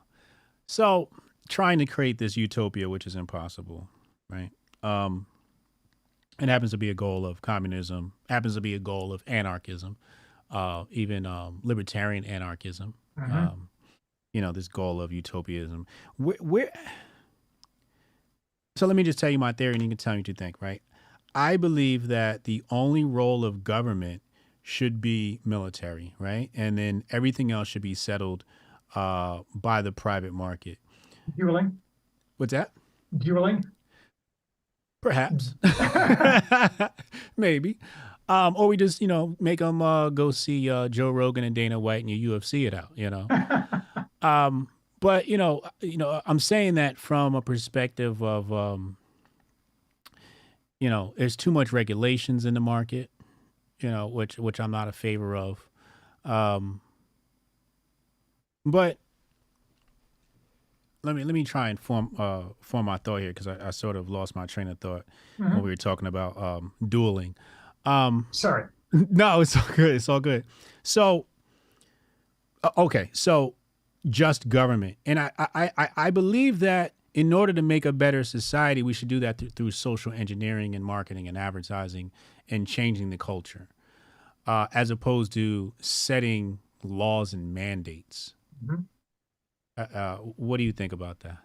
So trying to create this utopia, which is impossible, right? It happens to be a goal of communism, happens to be a goal of anarchism, even libertarian anarchism. Mm-hmm. This goal of utopianism. So let me just tell you my theory and you can tell me what you think, right? I believe that the only role of government should be military, right? And then everything else should be settled by the private market. Dueling? What's that? Dueling? Perhaps. Maybe. Or we just, make them go see Joe Rogan and Dana White and you UFC it out, But, I'm saying that from a perspective of, there's too much regulations in the market, which I'm not a favor of. But let me try and form my thought here because I sort of lost my train of thought when we were talking about dueling. Sorry. No, it's all good. It's all good. So, okay, so just government, and I believe that in order to make a better society, we should do that through social engineering and marketing and advertising and changing the culture, as opposed to setting laws and mandates. Mm-hmm. What do you think about that?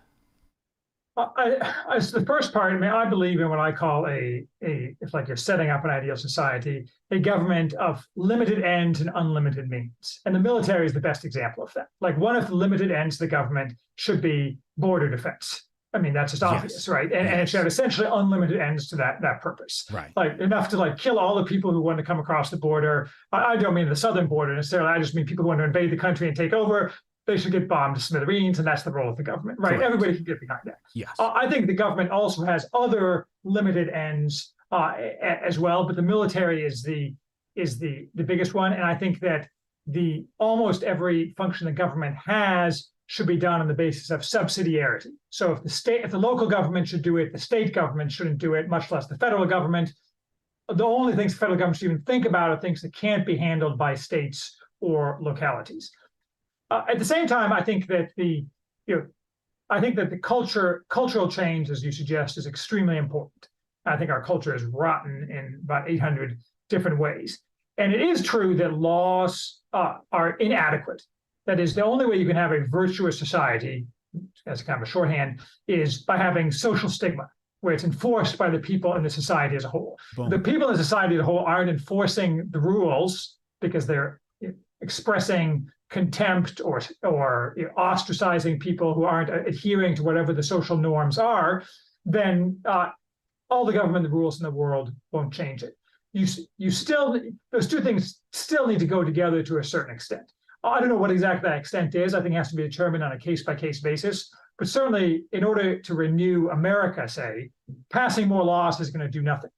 As the first part, I believe in what I call it's like you're setting up an ideal society, a government of limited ends and unlimited means. And the military is the best example of that. Like one of the limited ends of the government should be border defense. I mean, that's just obvious, yes. Right? And it should have essentially unlimited ends to that purpose. Right. Like enough to kill all the people who want to come across the border. I don't mean the southern border necessarily. I just mean people who want to invade the country and take over. They should get bombed to smithereens, and that's the role of the government, right? Correct. Everybody can get behind that. Yes. I think the government also has other limited ends as well, but the military is the biggest one, and I think that almost every function the government has should be done on the basis of subsidiarity. So if the local government should do it, the state government shouldn't do it, much less the federal government. The only things the federal government should even think about are things that can't be handled by states or localities. At the same time, I think that the cultural change, as you suggest, is extremely important. I think our culture is rotten in about 800 different ways. And it is true that laws are inadequate. That is, the only way you can have a virtuous society, as kind of a shorthand, is by having social stigma, where it's enforced by the people in the society as a whole. Boom. The people in the society as a whole aren't enforcing the rules because they're expressing contempt or ostracizing people who aren't adhering to whatever the social norms are, then all the government and the rules in the world won't change it. You still, those two things still need to go together to a certain extent. I don't know what exactly that extent is. I think it has to be determined on a case-by-case basis. But certainly, in order to renew America, say, passing more laws is going to do nothing.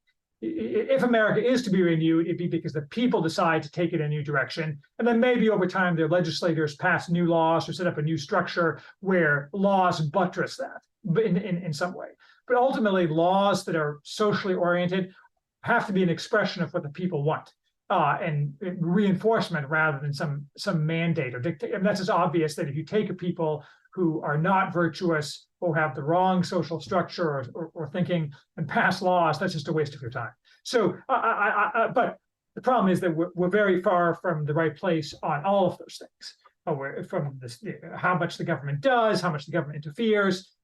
If America is to be renewed, it'd be because the people decide to take it in a new direction. And then maybe over time, their legislators pass new laws or set up a new structure where laws buttress that in some way. But ultimately, laws that are socially oriented have to be an expression of what the people want. And reinforcement rather than some mandate or dictate. And that's just obvious that if you take a people who are not virtuous or have the wrong social structure or thinking and pass laws, that's just a waste of your time. So, but the problem is that we're very far from the right place on all of those things. From this, how much the government does, how much the government interferes,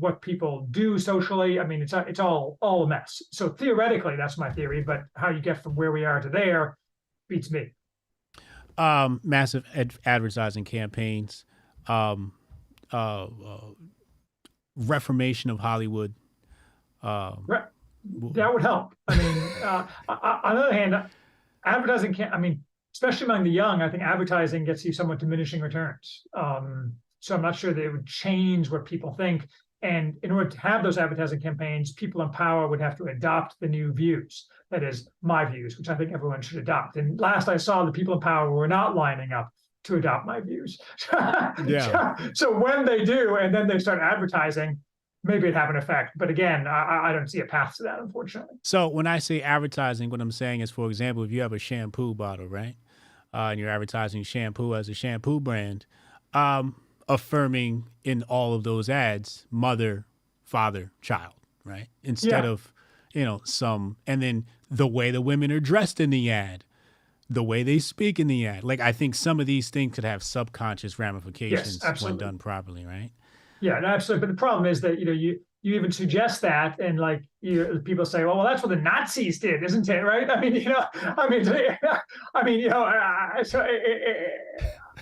what people do socially. I mean, it's all a mess. So theoretically, that's my theory, but how you get from where we are to there beats me. Massive advertising campaigns, reformation of Hollywood. That would help. I mean, on the other hand, advertising can't. I mean, especially among the young, I think advertising gets you somewhat diminishing returns. So I'm not sure that it would change what people think. And in order to have those advertising campaigns, people in power would have to adopt the new views. That is, my views, which I think everyone should adopt. And last I saw, the people in power were not lining up to adopt my views. Yeah. So when they do, and then they start advertising, maybe it'd have an effect. But again, I don't see a path to that, unfortunately. So when I say advertising, what I'm saying is, for example, if you have a shampoo bottle, right, and you're advertising shampoo as a shampoo brand, affirming in all of those ads, mother, father, child, right? Instead of, and then the way the women are dressed in the ad, the way they speak in the ad. Like, I think some of these things could have subconscious ramifications when done properly, right? Yeah, absolutely. But the problem is that, you even suggest that, and like people say, well, that's what the Nazis did, isn't it? Right?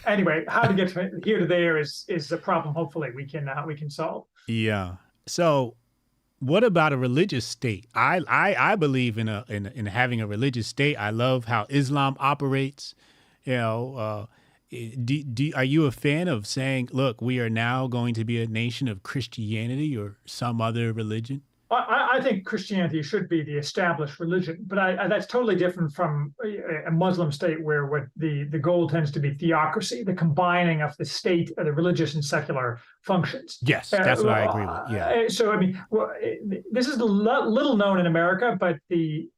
Anyway, how to get from here to there is a problem. Hopefully, we can solve. Yeah. So, what about a religious state? I believe in having a religious state. I love how Islam operates. Are you a fan of saying, look, we are now going to be a nation of Christianity or some other religion? I think Christianity should be the established religion, but that's totally different from a Muslim state where what the goal tends to be theocracy, the combining of the state, the religious and secular functions. Yes, that's what I agree with. Yeah. So I mean, this is little known in America, but the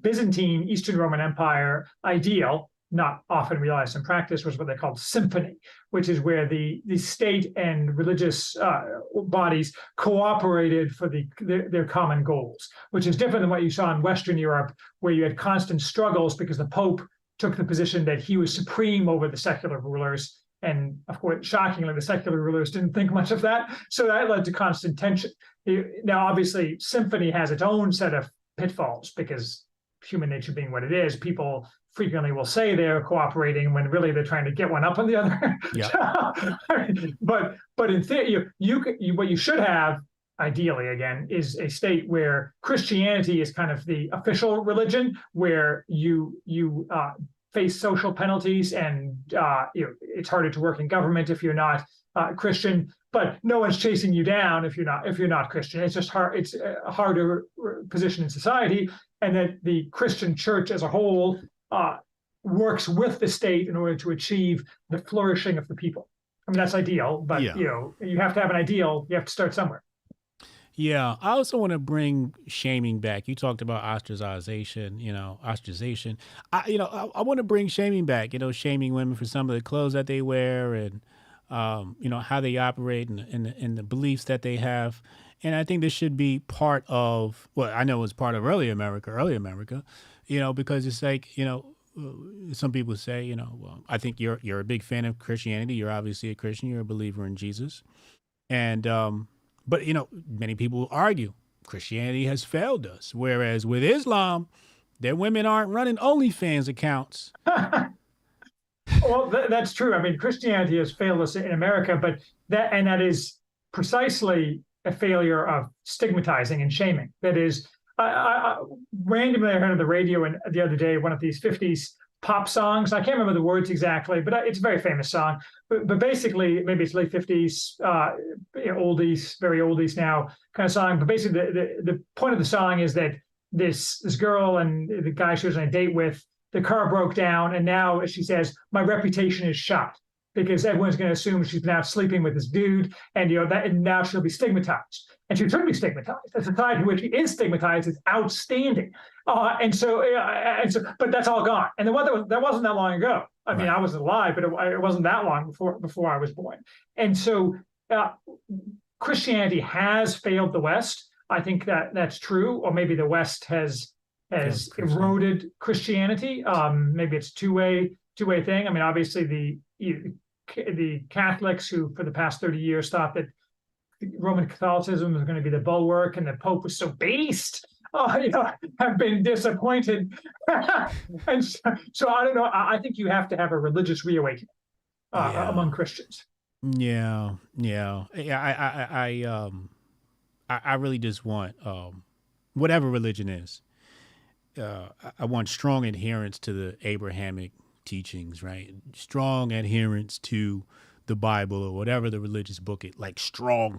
Byzantine Eastern Roman Empire ideal, not often realized in practice, was what they called symphony, which is where the state and religious bodies cooperated for their common goals, which is different than what you saw in Western Europe, where you had constant struggles because the Pope took the position that he was supreme over the secular rulers. And of course, shockingly, the secular rulers didn't think much of that. So that led to constant tension. Now, obviously, symphony has its own set of pitfalls because human nature being what it is, people frequently will say they're cooperating when really they're trying to get one up on the other. Yeah. But in theory, what you should have, ideally, again, is a state where Christianity is kind of the official religion, where you face social penalties and it's harder to work in government if you're not Christian. But no one's chasing you down if you're not Christian. It's just hard. It's a harder position in society, and that the Christian church as a whole works with the state in order to achieve the flourishing of the people. I mean, that's ideal, but Yeah. you have to have an ideal. You have to start somewhere. Yeah, I also want to bring shaming back. You talked about ostracization, ostracization. I want to bring shaming back, shaming women for some of the clothes that they wear and, how they operate and the beliefs that they have. And I think this should be part of, well, I know it was part of early America, because it's like, some people say, well, I think you're a big fan of Christianity. You're obviously a Christian. You're a believer in Jesus. And, but, many people argue Christianity has failed us, whereas with Islam, their women aren't running OnlyFans accounts. Well, that's true. I mean, Christianity has failed us in America, but that is precisely a failure of stigmatizing and shaming. That is, I randomly heard on the radio the other day one of these 50s pop songs. I can't remember the words exactly, but it's a very famous song. But basically, maybe it's late 50s, oldies, very oldies now kind of song. But basically, the point of the song is that this girl and the guy she was on a date with, the car broke down, and now she says, my reputation is shot because everyone's going to assume she's now sleeping with this dude, and and now she'll be stigmatized, and she should be stigmatized. A society in which she is stigmatized is outstanding, and so, but that's all gone. And that wasn't that long ago. I mean, I wasn't alive, but it wasn't that long before I was born. And so, Christianity has failed the West. I think that's true, or maybe the West has eroded Christianity. Maybe it's two-way thing. I mean, obviously the Catholics who for the past 30 years thought that Roman Catholicism was going to be the bulwark and the Pope was so based, have been disappointed. And so I don't know. I think you have to have a religious reawakening among Christians. Yeah. I really just want whatever religion is. I want strong adherence to the Abrahamic teachings, right? Strong adherence to the Bible or whatever the religious book is, like strong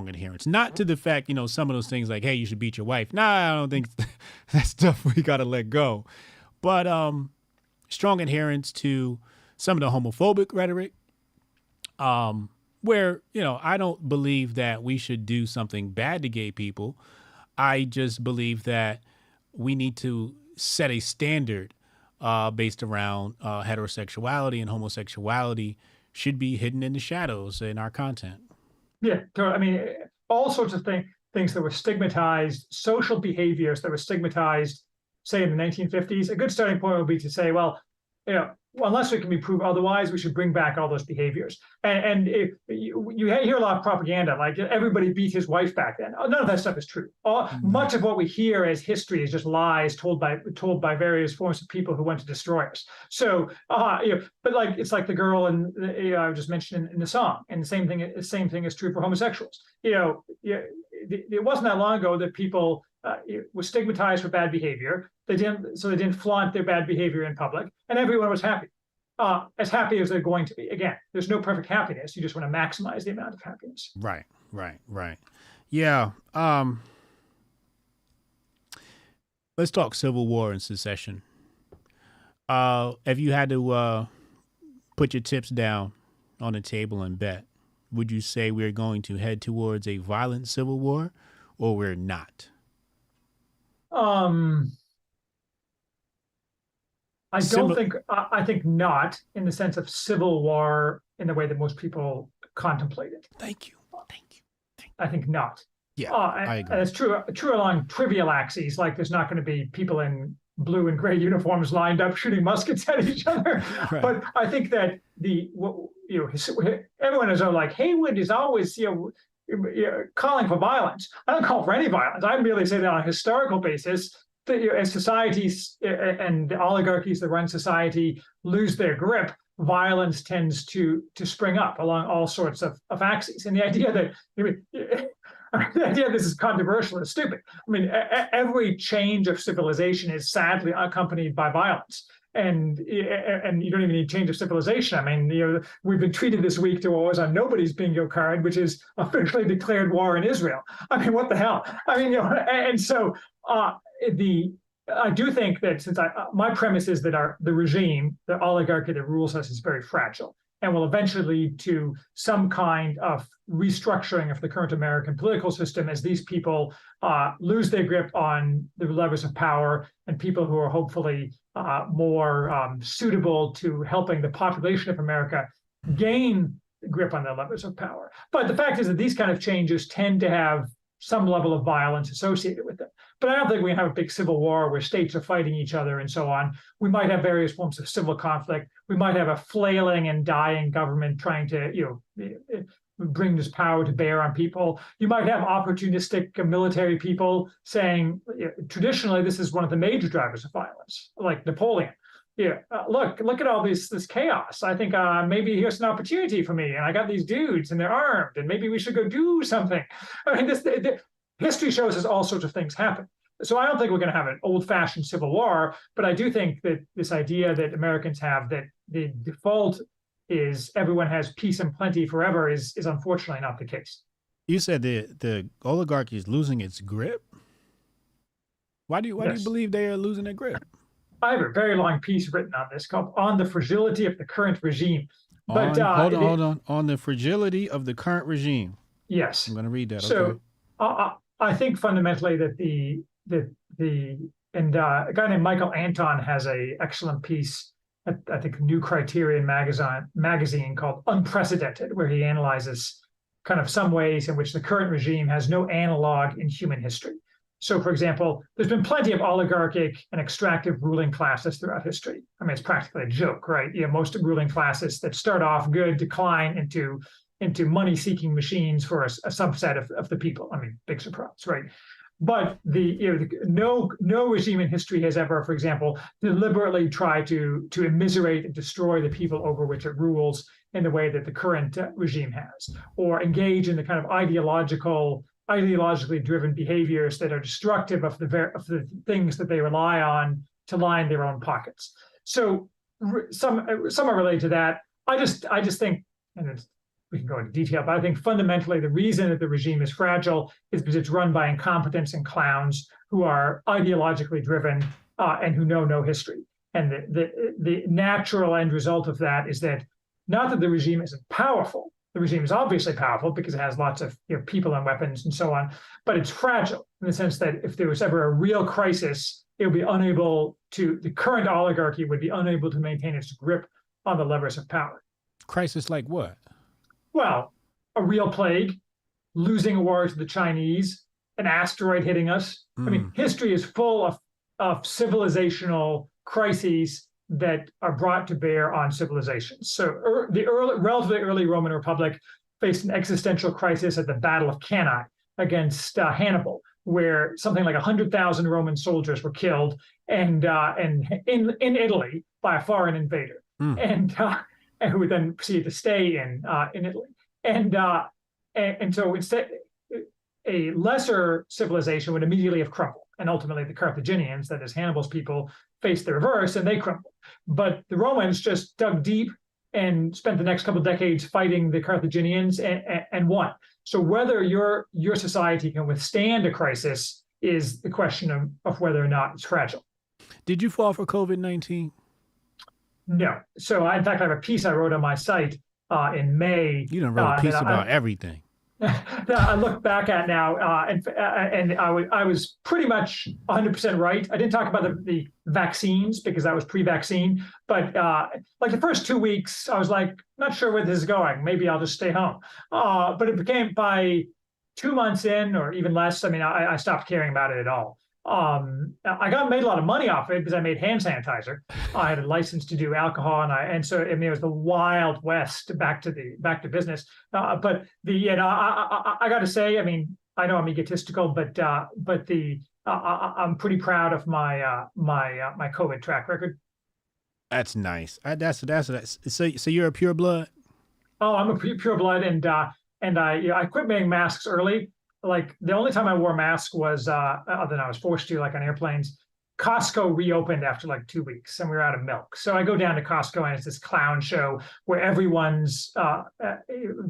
adherence. Not to the fact, some of those things like, hey, you should beat your wife. Nah, I don't think that stuff we got to let go. But strong adherence to some of the homophobic rhetoric, where, I don't believe that we should do something bad to gay people. I just believe that we need to set a standard based around heterosexuality, and homosexuality should be hidden in the shadows in our content. Yeah, I mean, all sorts of things that were stigmatized, social behaviors that were stigmatized, say in the 1950s. A good starting point would be to say, well, unless we can be proved otherwise, we should bring back all those behaviors. And you hear a lot of propaganda, like everybody beat his wife back then. None of that stuff is true. Much of what we hear as history is just lies told by various forms of people who want to destroy us. So, but like it's like the girl I just mentioned in the song, and the same thing is true for homosexuals. It wasn't that long ago that people were stigmatized for bad behavior. They didn't flaunt their bad behavior in public, and everyone was happy, as happy as they're going to be. Again, there's no perfect happiness. You just want to maximize the amount of happiness. Right. Yeah. Let's talk Civil War and secession. If you had to put your chips down on the table and bet, would you say we're going to head towards a violent civil war, or we're not? I think not, in the sense of civil war in the way that most people contemplate it. Thank you. I think not. Yeah, I agree. It's true along trivial axes, like there's not going to be people in blue and gray uniforms lined up shooting muskets at each other. Right. But I think that everyone is like, Haywood is always calling for violence. I don't call for any violence. I merely say that on a historical basis, as societies and the oligarchies that run society lose their grip, violence tends to spring up along all sorts of axes. And the idea that this is controversial is stupid. I mean, every change of civilization is sadly accompanied by violence. And you don't even need change of civilization. I mean, we've been treated this week to what was on nobody's bingo card, which is officially declared war in Israel. I mean, what the hell? I mean, and so I do think that my premise is that the regime, the oligarchy that rules us, is very fragile, and will eventually lead to some kind of restructuring of the current American political system as these people lose their grip on the levers of power, and people who are hopefully more suitable to helping the population of America gain grip on their levers of power. But the fact is that these kind of changes tend to have some level of violence associated with them. But I don't think we have a big civil war where states are fighting each other and so on. We might have various forms of civil conflict. We might have a flailing and dying government trying to, bring this power to bear on people. You might have opportunistic military people saying, traditionally, this is one of the major drivers of violence, like Napoleon. Look at all this chaos. I think maybe here's an opportunity for me, and I got these dudes, and they're armed, and maybe we should go do something. I mean, history shows us all sorts of things happen. So I don't think we're going to have an old-fashioned civil war, but I do think that this idea that Americans have that the default is everyone has peace and plenty forever is unfortunately not the case. You said the oligarchy is losing its grip. Why do you believe they are losing their grip? I have a very long piece written on this called "On the Fragility of the Current Regime." But hold on. On the fragility of the current regime. Yes, I'm going to read that. So I think fundamentally that a guy named Michael Anton has a excellent piece at, I think, New Criterion magazine called "Unprecedented," where he analyzes kind of some ways in which the current regime has no analog in human history. So, for example, there's been plenty of oligarchic and extractive ruling classes throughout history. I mean, it's practically a joke, right? Most ruling classes that start off good decline into money-seeking machines for a subset of the people. I mean, big surprise, right? But no regime in history has ever, for example, deliberately tried to immiserate and destroy the people over which it rules in the way that the current regime has, or engage in the kind of ideologically driven behaviors that are destructive of the things that they rely on to line their own pockets. So some are related to that. I just think, and we can go into detail, but I think fundamentally the reason that the regime is fragile is because it's run by incompetents and clowns who are ideologically driven and who know no history. And the natural end result of that is that not that the regime isn't powerful. The regime is obviously powerful because it has lots of people and weapons and so on, but it's fragile in the sense that if there was ever a real crisis, the current oligarchy would be unable to maintain its grip on the levers of power. Crisis like what? Well, a real plague, losing a war to the Chinese, an asteroid hitting us. I mean, history is full of civilizational crises that are brought to bear on civilizations. So the relatively early Roman Republic faced an existential crisis at the Battle of Cannae against Hannibal, where something like 100,000 Roman soldiers were killed, and in Italy by a foreign invader, and who would then proceed to stay in Italy, and so instead a lesser civilization would immediately have crumbled, and ultimately the Carthaginians, that is Hannibal's people, faced the reverse and they crumbled. But the Romans just dug deep and spent the next couple of decades fighting the Carthaginians and won. So whether your society can withstand a crisis is the question of whether or not it's fragile. Did you fall for COVID-19? No. So in fact, I have a piece I wrote on my site in May. You done wrote a piece about everything. That I look back at now, and I was pretty much 100% right. I didn't talk about the vaccines because that was pre-vaccine, but like the first 2 weeks, I was like, not sure where this is going. Maybe I'll just stay home. But it became by 2 months in, or even less. I mean, I stopped caring about it at all. I made a lot of money off it because I made hand sanitizer. I had a license to do alcohol, and so it was the Wild West back to business. But I got to say, I mean, I know I'm egotistical, but I'm pretty proud of my my COVID track record. That's nice. That's so you're a pure blood. Oh, I'm a pure blood, and I quit making masks early. Like the only time I wore a mask was other than I was forced to, like on airplanes, Costco reopened after like 2 weeks and we were out of milk. So I go down to Costco and it's this clown show where everyone's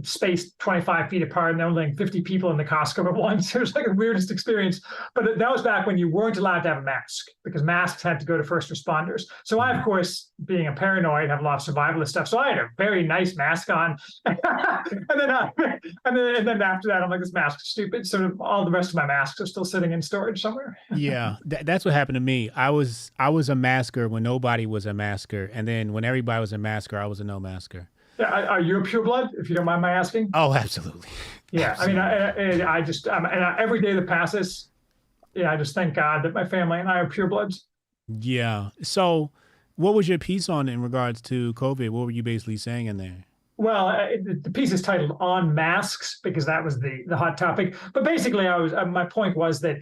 spaced 25 feet apart and there are only 50 people in the Costco at once. It was like the weirdest experience. But that was back when you weren't allowed to have a mask because masks had to go to first responders. So I, of course, being a paranoid, have a lot of survivalist stuff. So I had a very nice mask on. and then after that, I'm like, this mask is stupid. So all the rest of my masks are still sitting in storage somewhere. Yeah, that's what happened to me. I was a masker when nobody was a masker, and then when everybody was a masker, I was a no masker. Yeah, are you a pureblood, if you don't mind my asking? Oh, absolutely. Yeah, Absolutely. I mean, I just every day that passes, yeah, I just thank God that my family and I are purebloods. Yeah. So, what was your piece on in regards to COVID? What were you basically saying in there? Well, the piece is titled "On Masks" because that was the hot topic. But basically, my point was that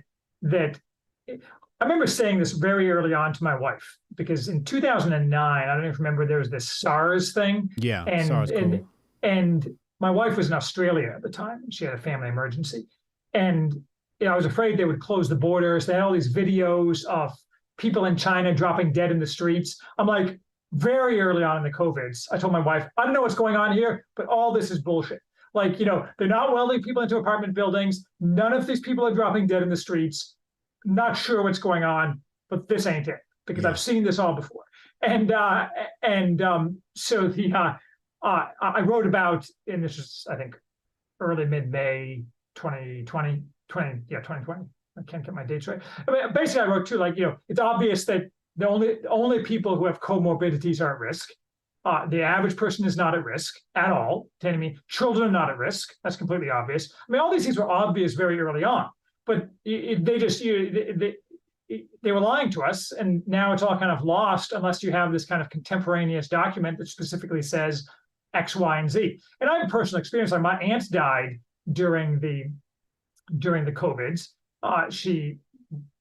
I remember saying this very early on to my wife because in 2009, I don't even remember, there was this SARS thing. Yeah, and, SARS. Cool. And my wife was in Australia at the time. She had a family emergency. And I was afraid they would close the borders. They had all these videos of people in China dropping dead in the streets. I'm like, very early on in the COVIDs, I told my wife, I don't know what's going on here, but all this is bullshit. Like, they're not welding people into apartment buildings. None of these people are dropping dead in the streets. Not sure what's going on, but this ain't it because I've seen this all before. And so I wrote about, and this is, I think, early mid-May 2020. I can't get my dates right. I mean, basically, I wrote too, like, it's obvious that the only people who have comorbidities are at risk. The average person is not at risk at all. Children are not at risk. That's completely obvious. I mean, all these things were obvious very early on. But they were lying to us, and now it's all kind of lost unless you have this kind of contemporaneous document that specifically says X, Y, and Z. And I have personal experience. Like my aunt died during the COVIDs. She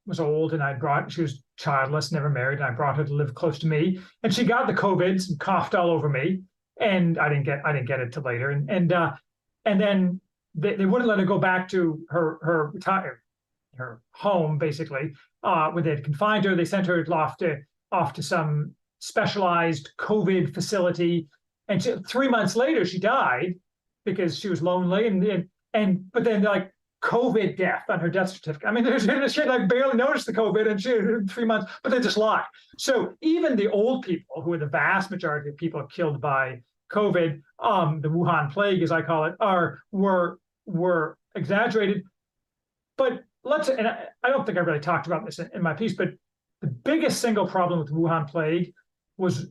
was old, and she was childless, never married, and I brought her to live close to me. And she got the COVIDs and coughed all over me, and I didn't get it till later. And then they wouldn't let her go back to her home, basically, where they'd confined her. They sent her off to some specialized COVID facility. And 3 months later, she died because she was lonely. But then like COVID death on her death certificate. I mean, she had like barely noticed the COVID and she had 3 months, but they just lied. So even the old people, who are the vast majority of people killed by COVID, the Wuhan plague, as I call it, were exaggerated. But and I don't think I really talked about this in my piece, but the biggest single problem with the Wuhan plague was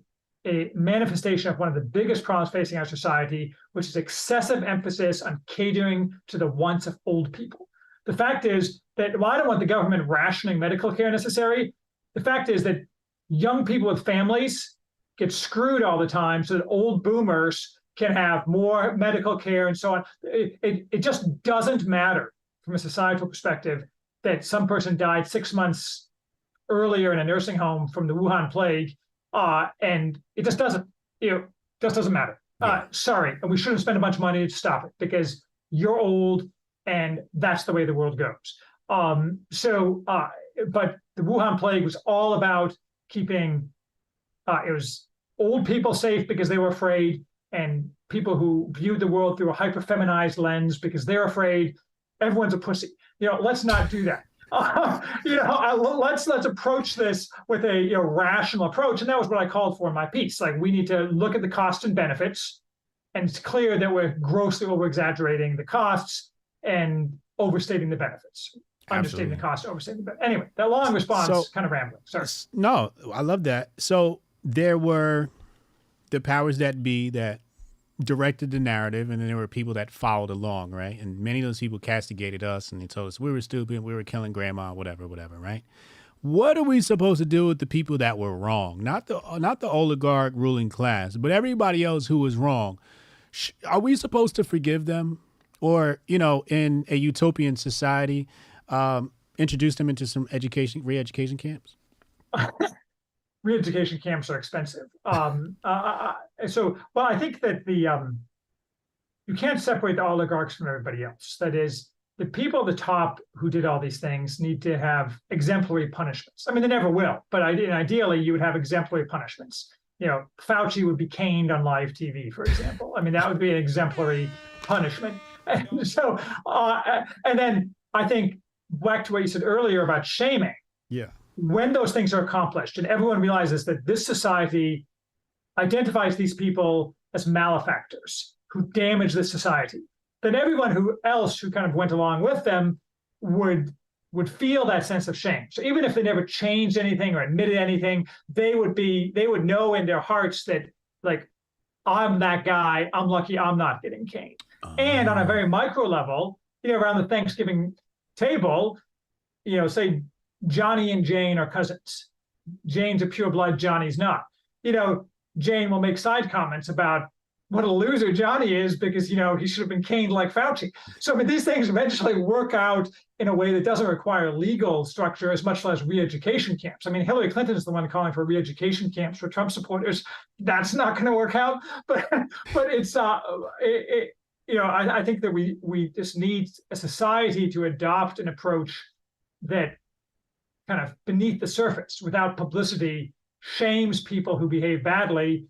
a manifestation of one of the biggest problems facing our society, which is excessive emphasis on catering to the wants of old people. The fact is that while I don't want the government rationing medical care necessary, the fact is that young people with families get screwed all the time so that old boomers can have more medical care and so on. It just doesn't matter from a societal perspective that some person died 6 months earlier in a nursing home from the Wuhan plague, and it just doesn't matter. Sorry, and we shouldn't spend a bunch of money to stop it because you're old, and that's the way the world goes. But the Wuhan plague was all about keeping it was old people safe because they were afraid, and people who viewed the world through a hyper-feminized lens because they're afraid. Everyone's a pussy. Let's not do that. Let's approach this with a rational approach, and that was what I called for in my piece. Like, we need to look at the costs and benefits, and it's clear that we're grossly over-exaggerating the costs and overstating the benefits. Understating the cost, overstating the benefits. Anyway, that long response, kind of rambling. Sorry. No, I love that. So there were the powers that be that directed the narrative, and then there were people that followed along, right? And many of those people castigated us, and they told us we were stupid, we were killing grandma, whatever, right? What are we supposed to do with the people that were wrong? Not the oligarch ruling class, but everybody else who was wrong. Are we supposed to forgive them? Or, in a utopian society, introduce them into some re-education camps? Re-education camps are expensive. I think that you can't separate the oligarchs from everybody else. That is, the people at the top who did all these things need to have exemplary punishments. I mean, they never will, but ideally you would have exemplary punishments. Fauci would be caned on live TV, for example. I mean, that would be an exemplary punishment. And so, and then I think back to what you said earlier about shaming. Yeah. When those things are accomplished and everyone realizes that this society identifies these people as malefactors who damage this society, then everyone else who kind of went along with them would feel that sense of shame. So even if they never changed anything or admitted anything, they would know in their hearts that, like, I'm that guy, I'm lucky I'm not getting caned. And on a very micro level, around the Thanksgiving table, say Johnny and Jane are cousins. Jane's a pure blood, Johnny's not. Jane will make side comments about what a loser Johnny is because, he should have been caned like Fauci. So, I mean, these things eventually work out in a way that doesn't require legal structure as much as re-education camps. I mean, Hillary Clinton is the one calling for re-education camps for Trump supporters. That's not going to work out. But it's, I think that we just need a society to adopt an approach that kind of beneath the surface, without publicity, shames people who behave badly,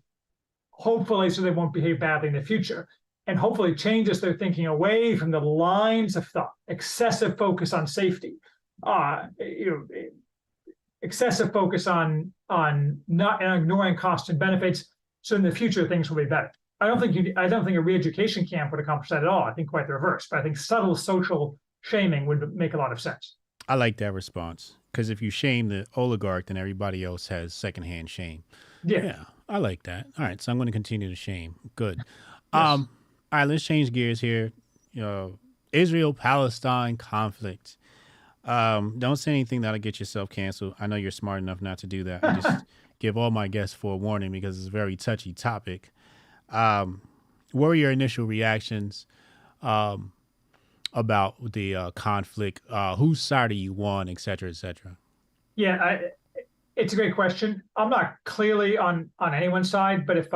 hopefully so they won't behave badly in the future, and hopefully changes their thinking away from the lines of thought, excessive focus on safety, excessive focus on not ignoring costs and benefits. So in the future, things will be better. I don't think a re-education camp would accomplish that at all. I think quite the reverse. But I think subtle social shaming would make a lot of sense. I like that response, because if you shame the oligarch, then everybody else has secondhand shame. Yeah, I like that. All right, so I'm going to continue to shame. Good. Yes. All right, let's change gears here. Israel-Palestine conflict. Don't say anything that'll get yourself canceled. I know you're smart enough not to do that. I just give all my guests forewarning because it's a very touchy topic. What were your initial reactions about the conflict? Whose side are you on, et cetera, et cetera? Yeah, it's a great question. I'm not clearly on anyone's side, but if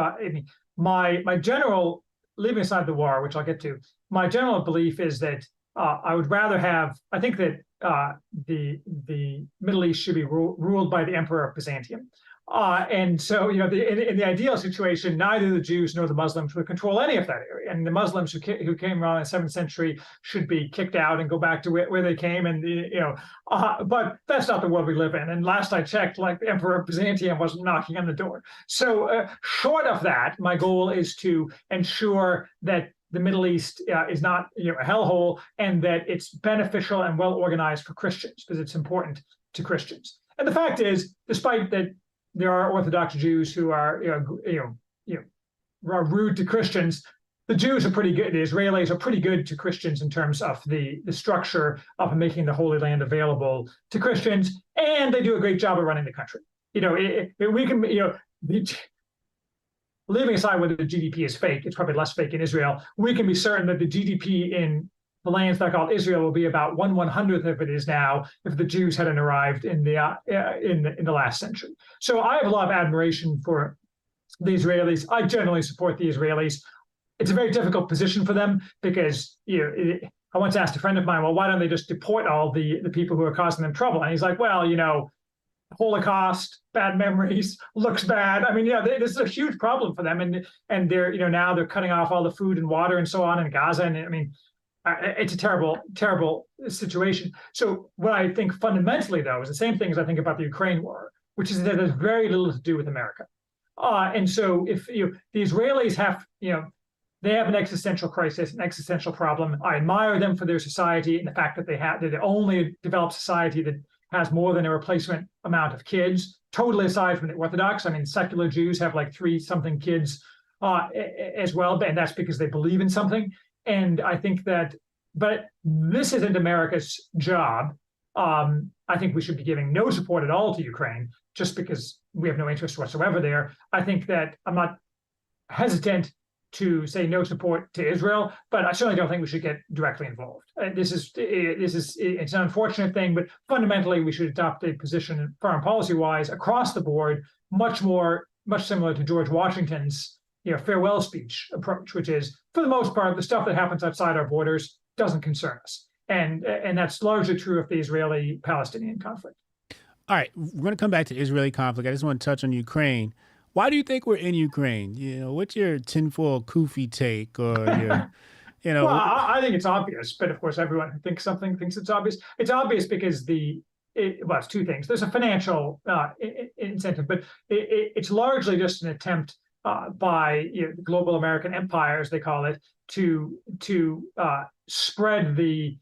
my general, leaving aside the war, which I'll get to, my general belief is that I would rather have. I think that the Middle East should be ruled by the Emperor of Byzantium. And so, in the ideal situation, neither the Jews nor the Muslims would control any of that area. And the Muslims who came around in the 7th century should be kicked out and go back to where they came. And, but that's not the world we live in. And last I checked, like, the Emperor of Byzantium wasn't knocking on the door. So short of that, my goal is to ensure that the Middle East is not a hellhole, and that it's beneficial and well organized for Christians, because it's important to Christians. And the fact is, despite that, there are Orthodox Jews who are, are rude to Christians. The Jews are pretty good. The Israelis are pretty good to Christians in terms of the structure of making the Holy Land available to Christians, and they do a great job of running the country. We can, leaving aside whether the GDP is fake, it's probably less fake in Israel. We can be certain that the GDP in the lands that are called Israel will be about 1/100th of it is now if the Jews hadn't arrived in the last century. So I have a lot of admiration for the Israelis. I generally support the Israelis. It's a very difficult position for them because I once asked a friend of mine, well, why don't they just deport all the people who are causing them trouble? And he's like, well, Holocaust, bad memories, looks bad. I mean, this is a huge problem for them, and they're now they're cutting off all the food and water and so on in Gaza, and I mean. It's a terrible, terrible situation. So what I think fundamentally, though, is the same thing as I think about the Ukraine war, which is that it has very little to do with America. And so if the Israelis have, they have an existential crisis, an existential problem. I admire them for their society and the fact that they're the only developed society that has more than a replacement amount of kids, totally aside from the Orthodox. I mean, secular Jews have like 3-something kids as well, and that's because they believe in something. And I think that, but this isn't America's job. I think we should be giving no support at all to Ukraine just because we have no interest whatsoever there. I think that I'm not hesitant to say no support to Israel, but I certainly don't think we should get directly involved. It's an unfortunate thing, but fundamentally we should adopt a position foreign policy-wise across the board, much similar to George Washington's farewell speech approach, which is, for the most part, the stuff that happens outside our borders doesn't concern us. and that's largely true of the Israeli-Palestinian conflict. All right, we're going to come back to Israeli conflict. I just want to touch on Ukraine. Why do you think we're in Ukraine? What's your tinfoil kufi take, or your, Well, I think it's obvious, but of course, everyone who thinks something thinks it's obvious. It's obvious because it's two things. There's a financial incentive, but it's largely just an attempt by the global American empire, as they call it, to spread the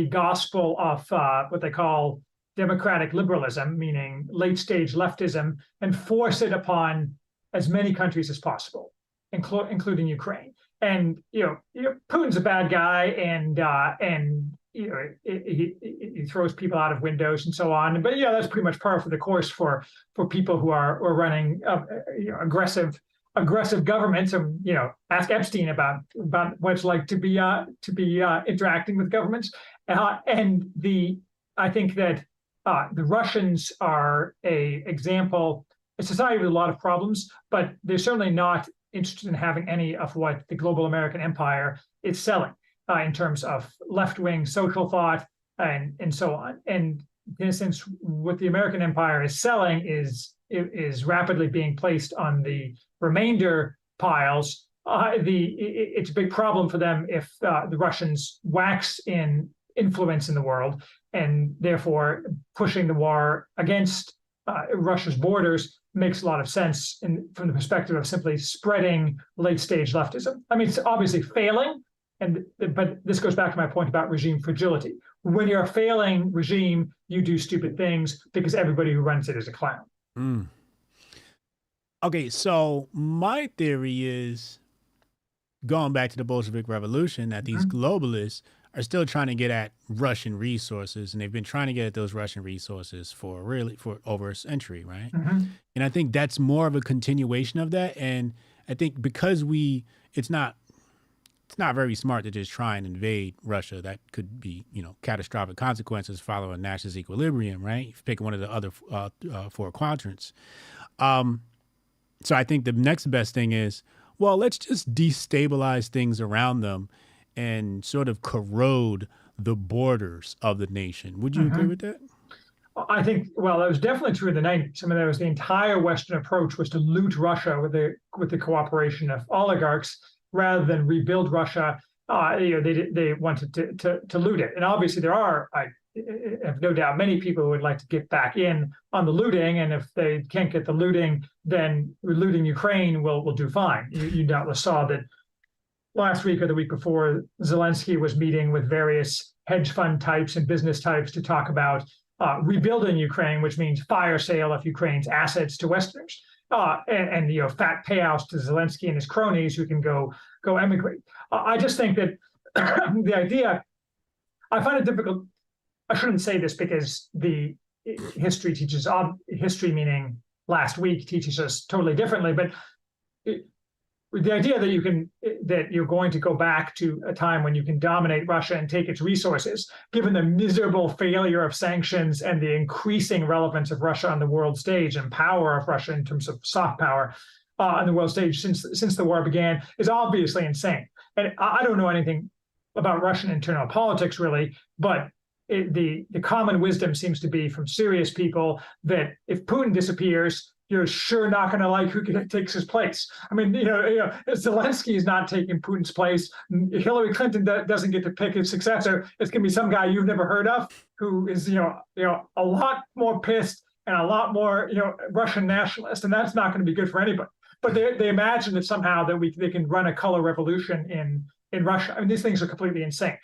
gospel of what they call democratic liberalism, meaning late stage leftism, and force it upon as many countries as possible, including Ukraine. And Putin's a bad guy, and he throws people out of windows and so on. But that's pretty much par for the course for people who are running aggressive governments. And ask Epstein about what it's like to be interacting with governments. I think that the Russians are a society with a lot of problems, but they're certainly not interested in having any of what the global American empire is selling in terms of left-wing social thought and so on. And in a sense, what the American empire is selling is rapidly being placed on the remainder piles. It's a big problem for them if the Russians wax in influence in the world, and therefore pushing the war against Russia's borders makes a lot of sense from the perspective of simply spreading late-stage leftism. I mean, it's obviously failing, but this goes back to my point about regime fragility. When you're a failing regime, you do stupid things because everybody who runs it is a clown. Mm. Okay, so my theory is, going back to the Bolshevik Revolution, that these globalists are still trying to get at Russian resources, and they've been trying to get at those Russian resources for over a century, right? And I think that's more of a continuation of that. And I think because it's not very smart to just try and invade Russia. That could be, catastrophic consequences following Nash's equilibrium, right? If you pick one of the other four quadrants. So I think the next best thing is, well, let's just destabilize things around them and sort of corrode the borders of the nation. Would you agree with that? I think, well, that was definitely true in the 90s. I mean, that was the entire Western approach was to loot Russia with the cooperation of oligarchs rather than rebuild Russia. They wanted to loot it. And obviously there are, I have no doubt, many people who would like to get back in on the looting. And if they can't get the looting, then looting Ukraine will do fine. You doubtless saw that last week or the week before, Zelensky was meeting with various hedge fund types and business types to talk about rebuilding Ukraine, which means fire sale of Ukraine's assets to Westerners, and fat payouts to Zelensky and his cronies who can go emigrate. I just think that the idea, I find it difficult. I shouldn't say this because the history teaches, history meaning last week teaches us totally differently, but the idea that you're going to go back to a time when you can dominate Russia and take its resources, given the miserable failure of sanctions and the increasing relevance of Russia on the world stage and power of Russia in terms of soft power on the world stage since the war began, is obviously insane. And I don't know anything about Russian internal politics really, but the common wisdom seems to be from serious people that if Putin disappears, you're sure not going to like who takes his place. I mean, Zelensky is not taking Putin's place. Hillary Clinton doesn't get to pick his successor. It's going to be some guy you've never heard of who is, a lot more pissed and a lot more, Russian nationalist, and that's not going to be good for anybody. But they imagine that somehow that they can run a color revolution in Russia. I mean, these things are completely insane.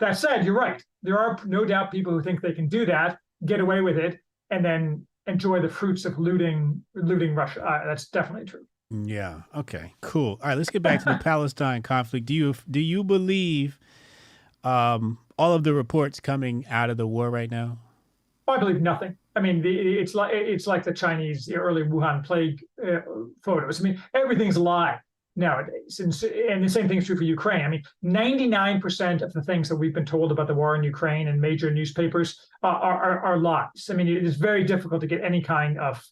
That said, you're right. There are no doubt people who think they can do that, get away with it, and then enjoy the fruits of looting Russia. That's definitely true. Yeah. Okay. Cool. All right. Let's get back to the Palestine conflict. Do you believe all of the reports coming out of the war right now? I believe nothing. I mean, it's like the Chinese early Wuhan plague photos. I mean, everything's a lie nowadays, and the same thing is true for Ukraine. I mean, 99% of the things that we've been told about the war in Ukraine and major newspapers are lies. I mean, it is very difficult to get any kind of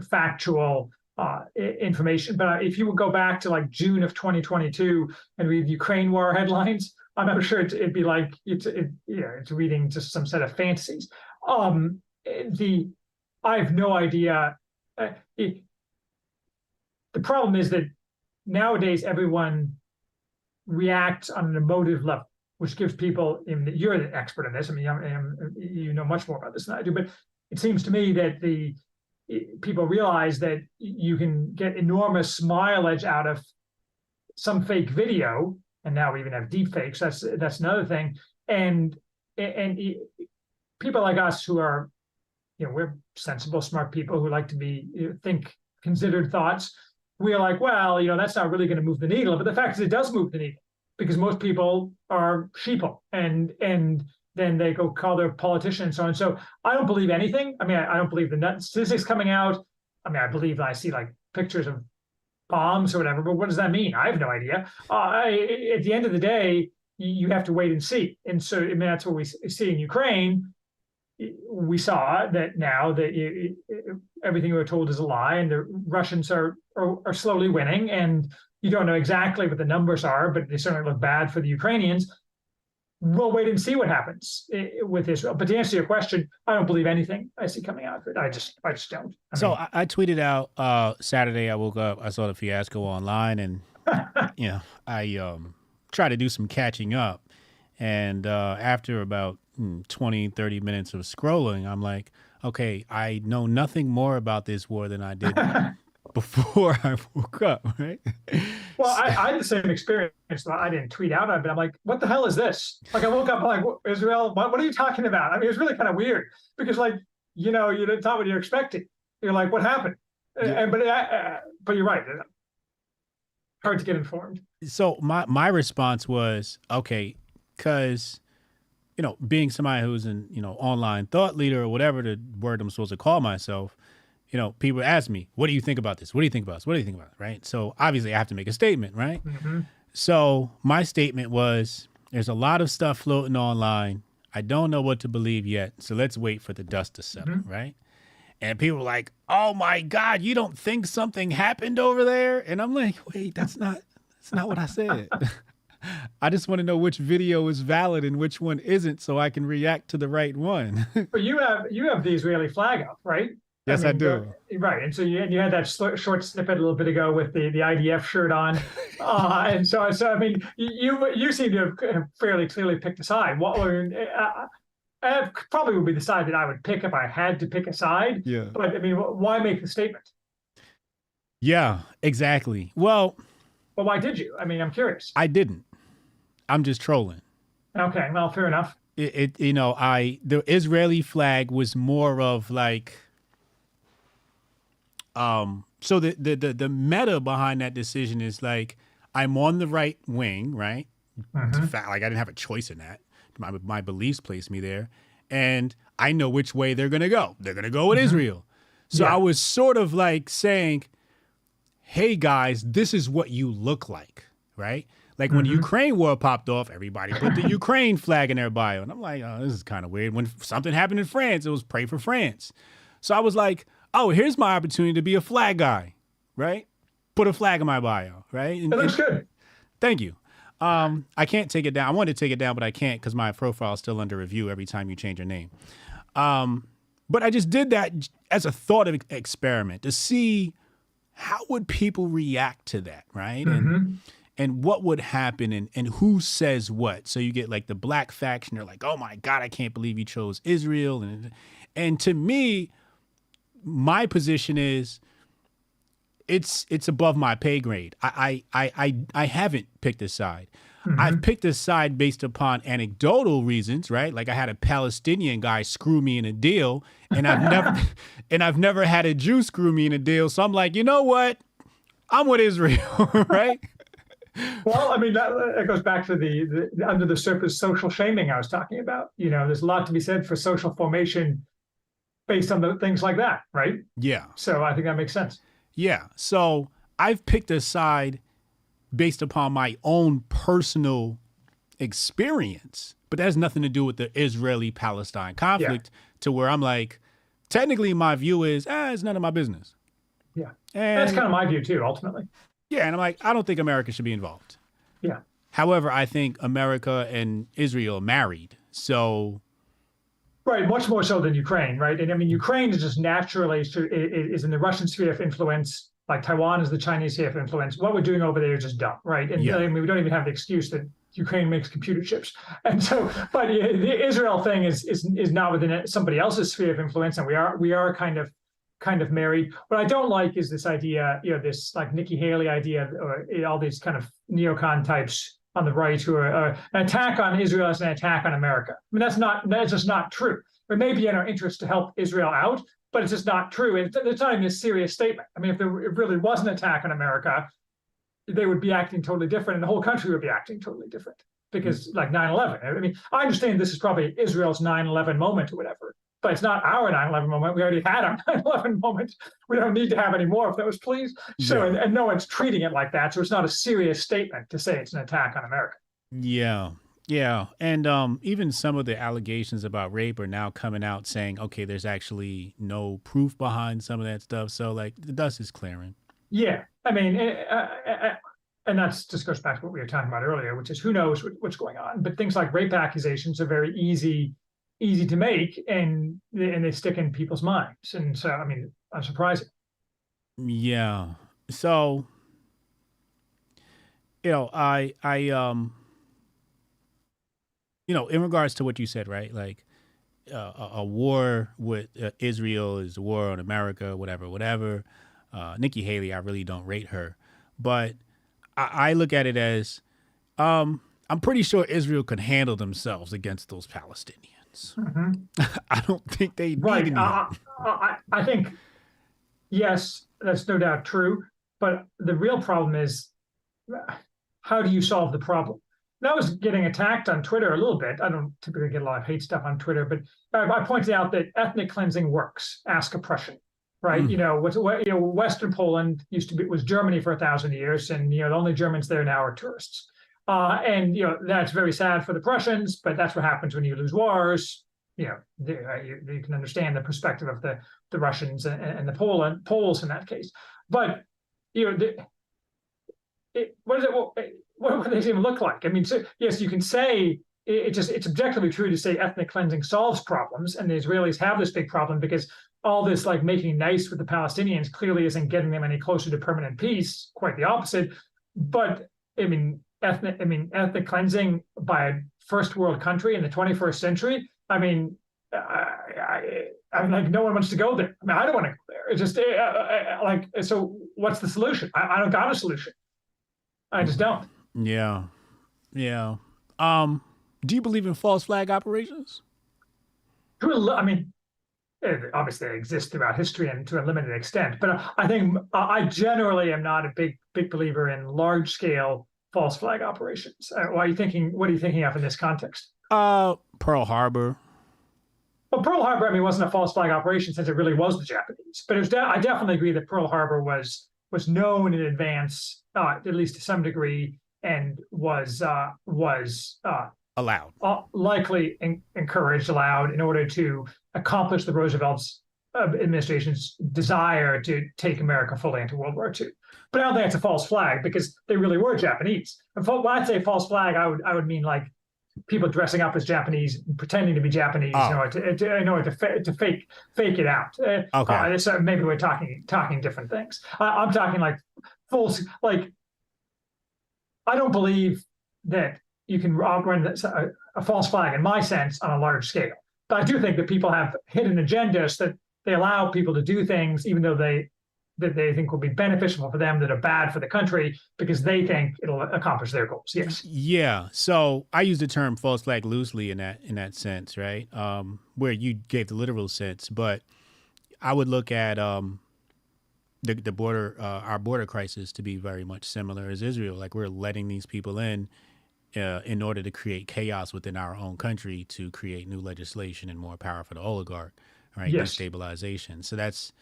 factual information. But if you would go back to like June of 2022 and read Ukraine war headlines, I'm not sure it'd be like it's reading just some set of fantasies. I have no idea. The problem is that nowadays everyone reacts on an emotive level, which gives people. I mean, you're the expert in this. I mean, you know much more about this than I do. But it seems to me that people realize that you can get enormous mileage out of some fake video, and now we even have deep fakes. That's another thing. And people like us who are, we're sensible, smart people who like to think considered thoughts. We are like, well, that's not really going to move the needle. But the fact is, it does move the needle because most people are sheeple, and then they go call their politician and so on. So I don't believe anything. I mean, I don't believe the statistics coming out. I mean, I believe I see like pictures of bombs or whatever, but what does that mean? I have no idea. At the end of the day, you have to wait and see. And so, I mean, that's what we see in Ukraine. We saw that now that everything we were told is a lie, and the Russians are slowly winning, and you don't know exactly what the numbers are, but they certainly look bad for the Ukrainians. We'll wait and see what happens with Israel. But to answer your question, I don't believe anything I see coming out of it. I just don't. I tweeted out Saturday. I woke up, I saw the fiasco online, and I tried to do some catching up. And after about 20, 30 minutes of scrolling, I'm like, okay, I know nothing more about this war than I did before I woke up, right? Well, I had the same experience. I didn't tweet out on it, but I'm like, what the hell is this? Like, I woke up like, Israel, what are you talking about? I mean, it was really kind of weird because, like, you didn't know what you're expecting. You're like, what happened? Yeah. But you're right. Hard to get informed. So my response was, okay, because, being somebody who's an, online thought leader or whatever the word I'm supposed to call myself, people ask me, what do you think about this? What do you think about this? What do you think about it? Right. So obviously I have to make a statement, right? Mm-hmm. So my statement was, there's a lot of stuff floating online. I don't know what to believe yet. So let's wait for the dust to settle, mm-hmm. right? And people were like, oh my God, you don't think something happened over there? And I'm like, wait, that's not what I said. I just want to know which video is valid and which one isn't so I can react to the right one. But you have the Israeli flag up, right? Yes, I do. Right. And so you had that short snippet a little bit ago with the IDF shirt on. And so I mean, you seem to have fairly clearly picked a side. Probably would be the side that I would pick if I had to pick a side. Yeah. But I mean, why make the statement? Yeah, exactly. Well, why did you? I mean, I'm curious. I didn't. I'm just trolling. Okay, well, fair enough. The Israeli flag was more of like, so the meta behind that decision is like, I'm on the right wing, right? Mm-hmm. Like I didn't have a choice in that. My beliefs placed me there, and I know which way they're gonna go. They're gonna go with mm-hmm. Israel. So I was sort of like saying, hey guys, this is what you look like, right? Like when mm-hmm. the Ukraine war popped off, everybody put the Ukraine flag in their bio. And I'm like, oh, this is kind of weird. When something happened in France, it was pray for France. So I was like, oh, here's my opportunity to be a flag guy, right? Put a flag in my bio, right? That looks good. Thank you. I can't take it down. I wanted to take it down, but I can't because my profile is still under review every time you change your name. But I just did that as a thought experiment to see how would people react to that, right? Mm-hmm. And what would happen and who says what. So you get like the black faction. They're like, oh my God, I can't believe you chose Israel. And to me, my position is it's above my pay grade. I haven't picked a side. Mm-hmm. I've picked a side based upon anecdotal reasons, right? Like I had a Palestinian guy screw me in a deal, and I've never had a Jew screw me in a deal. So I'm like, you know what? I'm with Israel, right? Well, I mean, that goes back to the under the surface social shaming I was talking about. There's a lot to be said for social formation based on the things like that, right? Yeah. So I think that makes sense. Yeah. So I've picked a side based upon my own personal experience, but that has nothing to do with the Israeli-Palestine conflict to where I'm like, technically my view is, it's none of my business. Yeah. And that's kind of my view too, ultimately. Yeah, and I'm like, I don't think America should be involved. Yeah. However, I think America and Israel married. So. Right, much more so than Ukraine, right? And I mean, Ukraine is just naturally is in the Russian sphere of influence, like Taiwan is the Chinese sphere of influence. What we're doing over there is just dumb, right? And I mean, we don't even have the excuse that Ukraine makes computer chips. And so, but the Israel thing is not within somebody else's sphere of influence, and we are kind of married. What I don't like is this idea, this like Nikki Haley idea, or all these kind of neocon types on the right who are an attack on Israel is an attack on America. I mean, that's just not true. It may be in our interest to help Israel out, but it's just not true. And it's not even a serious statement. I mean, if it really was an attack on America, they would be acting totally different, and the whole country would be acting totally different. Because like 9/11, I mean, I understand this is probably Israel's 9/11 moment or whatever, but it's not our 9/11 moment. We already had our 9/11 moment. We don't need to have any more of those, please. So, and no one's treating it like that. So it's not a serious statement to say it's an attack on America. Yeah. Yeah. And even some of the allegations about rape are now coming out saying, okay, there's actually no proof behind some of that stuff. So like the dust is clearing. Yeah. I mean, and that's just goes back to what we were talking about earlier, which is who knows what's going on. But things like rape accusations are very easy to make, and they stick in people's minds. And so, I mean, I'm surprised. Yeah. So, I in regards to what you said, right? Like a war with Israel is a war on America, whatever. Nikki Haley, I really don't rate her, but I look at it as I'm pretty sure Israel could handle themselves against those Palestinians. Mm-hmm. I don't think they need any help. I think, yes, that's no doubt true. But the real problem is, how do you solve the problem? That was getting attacked on Twitter a little bit. I don't typically get a lot of hate stuff on Twitter, but I pointed out that ethnic cleansing works. Ask oppression. Right, Western Poland was Germany for 1,000 years, and the only Germans there now are tourists, and that's very sad for the Prussians, but that's what happens when you lose wars. You can understand the perspective of the Russians and the Poles in that case, but what do they even look like? I mean, so, yes, you can say it's objectively true to say ethnic cleansing solves problems, and the Israelis have this big problem because all this like making nice with the Palestinians clearly isn't getting them any closer to permanent peace. Quite the opposite. But I mean, ethnic cleansing by a first world country in the 21st century. I mean, I'm like, no one wants to go there. I mean, I don't want to go there. It's just so. What's the solution? I don't got a solution. I just don't. Yeah. Do you believe in false flag operations? I mean, obviously they exist throughout history and to a limited extent, but I think I generally am not a big believer in large scale false flag operations. What are you thinking of in this context? Pearl Harbor. Well, Pearl Harbor, I mean, wasn't a false flag operation since it really was the Japanese, but I definitely agree that Pearl Harbor was known in advance, at least to some degree, and was allowed, likely encouraged, allowed in order to accomplish the Roosevelt's administration's desire to take America fully into World War II. But I don't think it's a false flag because they really were Japanese. And when I say false flag, I would mean like people dressing up as Japanese, pretending to be Japanese, in order to fake it out. Okay. So maybe we're talking different things. I'm talking like false. Like I don't believe that you can run a false flag, in my sense, on a large scale. But I do think that people have hidden agendas that they allow people to do things, even though that they think will be beneficial for them, that are bad for the country, because they think it'll accomplish their goals. Yes. Yeah. So I use the term false flag loosely in that sense, right? Where you gave the literal sense, but I would look at the border, our border crisis, to be very much similar as Israel. Like we're letting these people in order to create chaos within our own country, to create new legislation and more power for the oligarch, right? Yes. Destabilization. So that's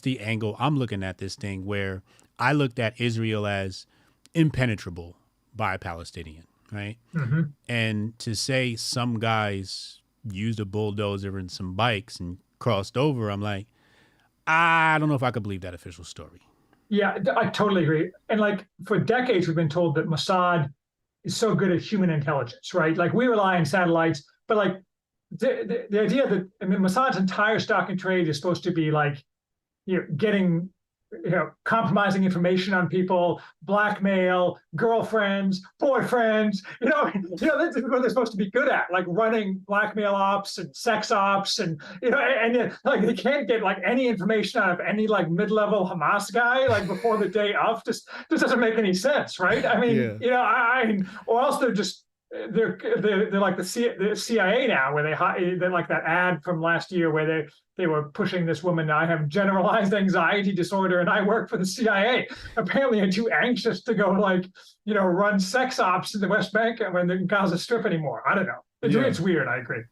the angle I'm looking at this thing, where I looked at Israel as impenetrable by a Palestinian, right? Mm-hmm. And to say some guys used a bulldozer and some bikes and crossed over, I'm like, I don't know if I could believe that official story. Yeah, I totally agree. And like for decades, we've been told that Mossad is so good at human intelligence, right? Like we rely on satellites, but like the idea that, I mean, Mossad's entire stock and trade is supposed to be like, getting, compromising information on people, blackmail, girlfriends, boyfriends, this is what they're supposed to be good at, like running blackmail ops and sex ops, and like they can't get like any information out of any like mid-level Hamas guy like before the day of. Just doesn't make any sense, right? I mean, or else they're just they're like the CIA now, where they're like that ad from last year where they were pushing this woman. I have generalized anxiety disorder and I work for the CIA. Apparently, I'm too anxious to go run sex ops in the West Bank and when the Gaza Strip anymore. I don't know. It's weird. I agree.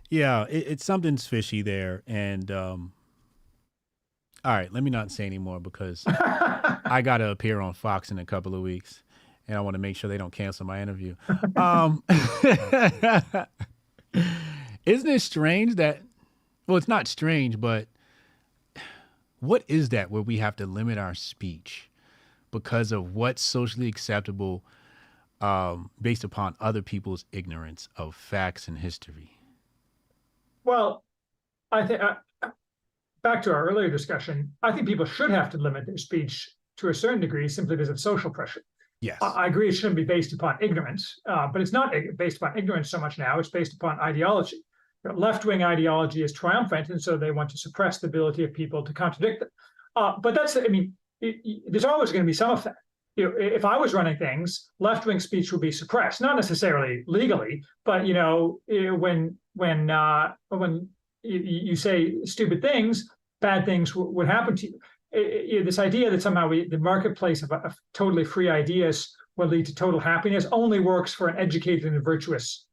Yeah, it's something's fishy there. And all right, let me not say anymore because I got to appear on Fox in a couple of weeks. And I want to make sure they don't cancel my interview. Isn't it strange that, well, it's not strange, but what is that where we have to limit our speech because of what's socially acceptable based upon other people's ignorance of facts and history? Well, I think, back to our earlier discussion, I think people should have to limit their speech to a certain degree simply because of social pressure. Yes. I agree it shouldn't be based upon ignorance, but it's not based upon ignorance so much now. It's based upon ideology. Left-wing ideology is triumphant, and so they want to suppress the ability of people to contradict them. But there's always going to be some of that. If I was running things, left-wing speech would be suppressed, not necessarily legally, but when you say stupid things, bad things would happen to you. This idea that somehow the marketplace of totally free ideas will lead to total happiness only works for an educated and virtuous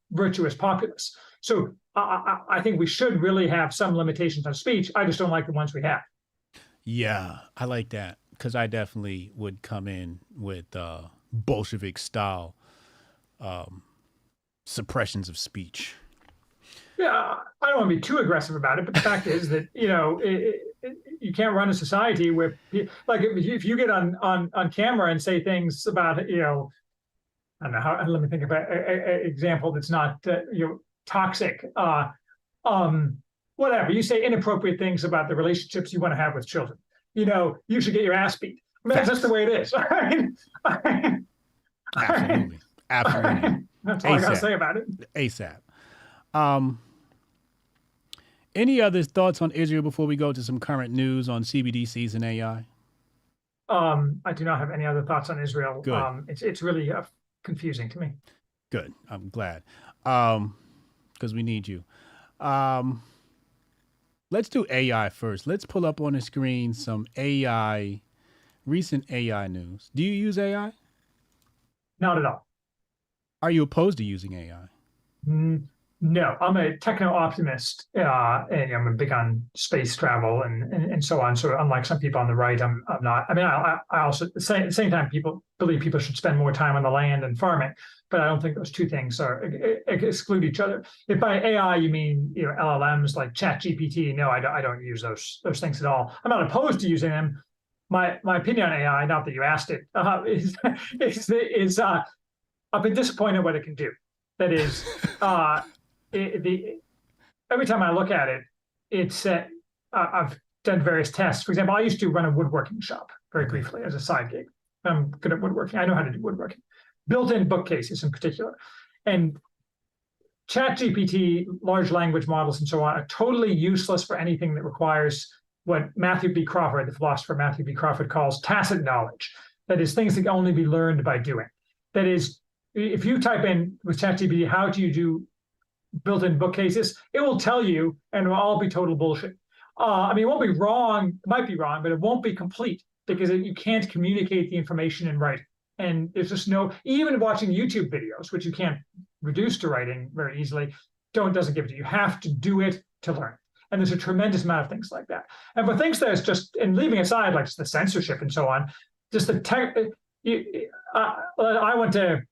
populace. So I think we should really have some limitations on speech. I just don't like the ones we have. Yeah, I like that because I definitely would come in with Bolshevik style suppressions of speech. Yeah, I don't want to be too aggressive about it, but the fact is that you can't run a society where, like, if you get on camera and say things about, I don't know how. Let me think about an example that's not toxic. Whatever you say, inappropriate things about the relationships you want to have with children. You should get your ass beat. I mean, that's just the way it is. Absolutely. That's all I gotta say about it. ASAP. Any other thoughts on Israel before we go to some current news on CBDCs and AI? I do not have any other thoughts on Israel. Good. It's really confusing to me. Good. I'm glad. Because we need you. Let's do AI first. Let's pull up on the screen some recent AI news. Do you use AI? Not at all. Are you opposed to using AI? No, I'm a techno-optimist, and I'm big on space travel and so on. So unlike some people on the right, I'm not. I mean, I also at the same time people believe people should spend more time on the land and farming, but I don't think those two things exclude each other. If by AI you mean LLMs like ChatGPT, no, I don't use those things at all. I'm not opposed to using them. My opinion on AI, not that you asked it, is I've been disappointed in what it can do. That is. Every time I look at it, it's I've done various tests. For example, I used to run a woodworking shop very briefly as a side gig. I'm good at woodworking. I know how to do woodworking, built-in bookcases in particular. And ChatGPT, large language models, and so on are totally useless for anything that requires what Matthew B. Crawford, the philosopher Matthew B. Crawford, calls tacit knowledge. That is, things that can only be learned by doing. That is, if you type in with ChatGPT, how do you do built-in bookcases, it will tell you, and it will all be total bullshit. I mean, it won't be wrong. It might be wrong, but it won't be complete because you can't communicate the information in writing. And there's just even watching YouTube videos, which you can't reduce to writing very easily, doesn't give it to you. You have to do it to learn. And there's a tremendous amount of things like that. And for things that's just, and leaving aside like just the censorship and so on, just the tech. I went to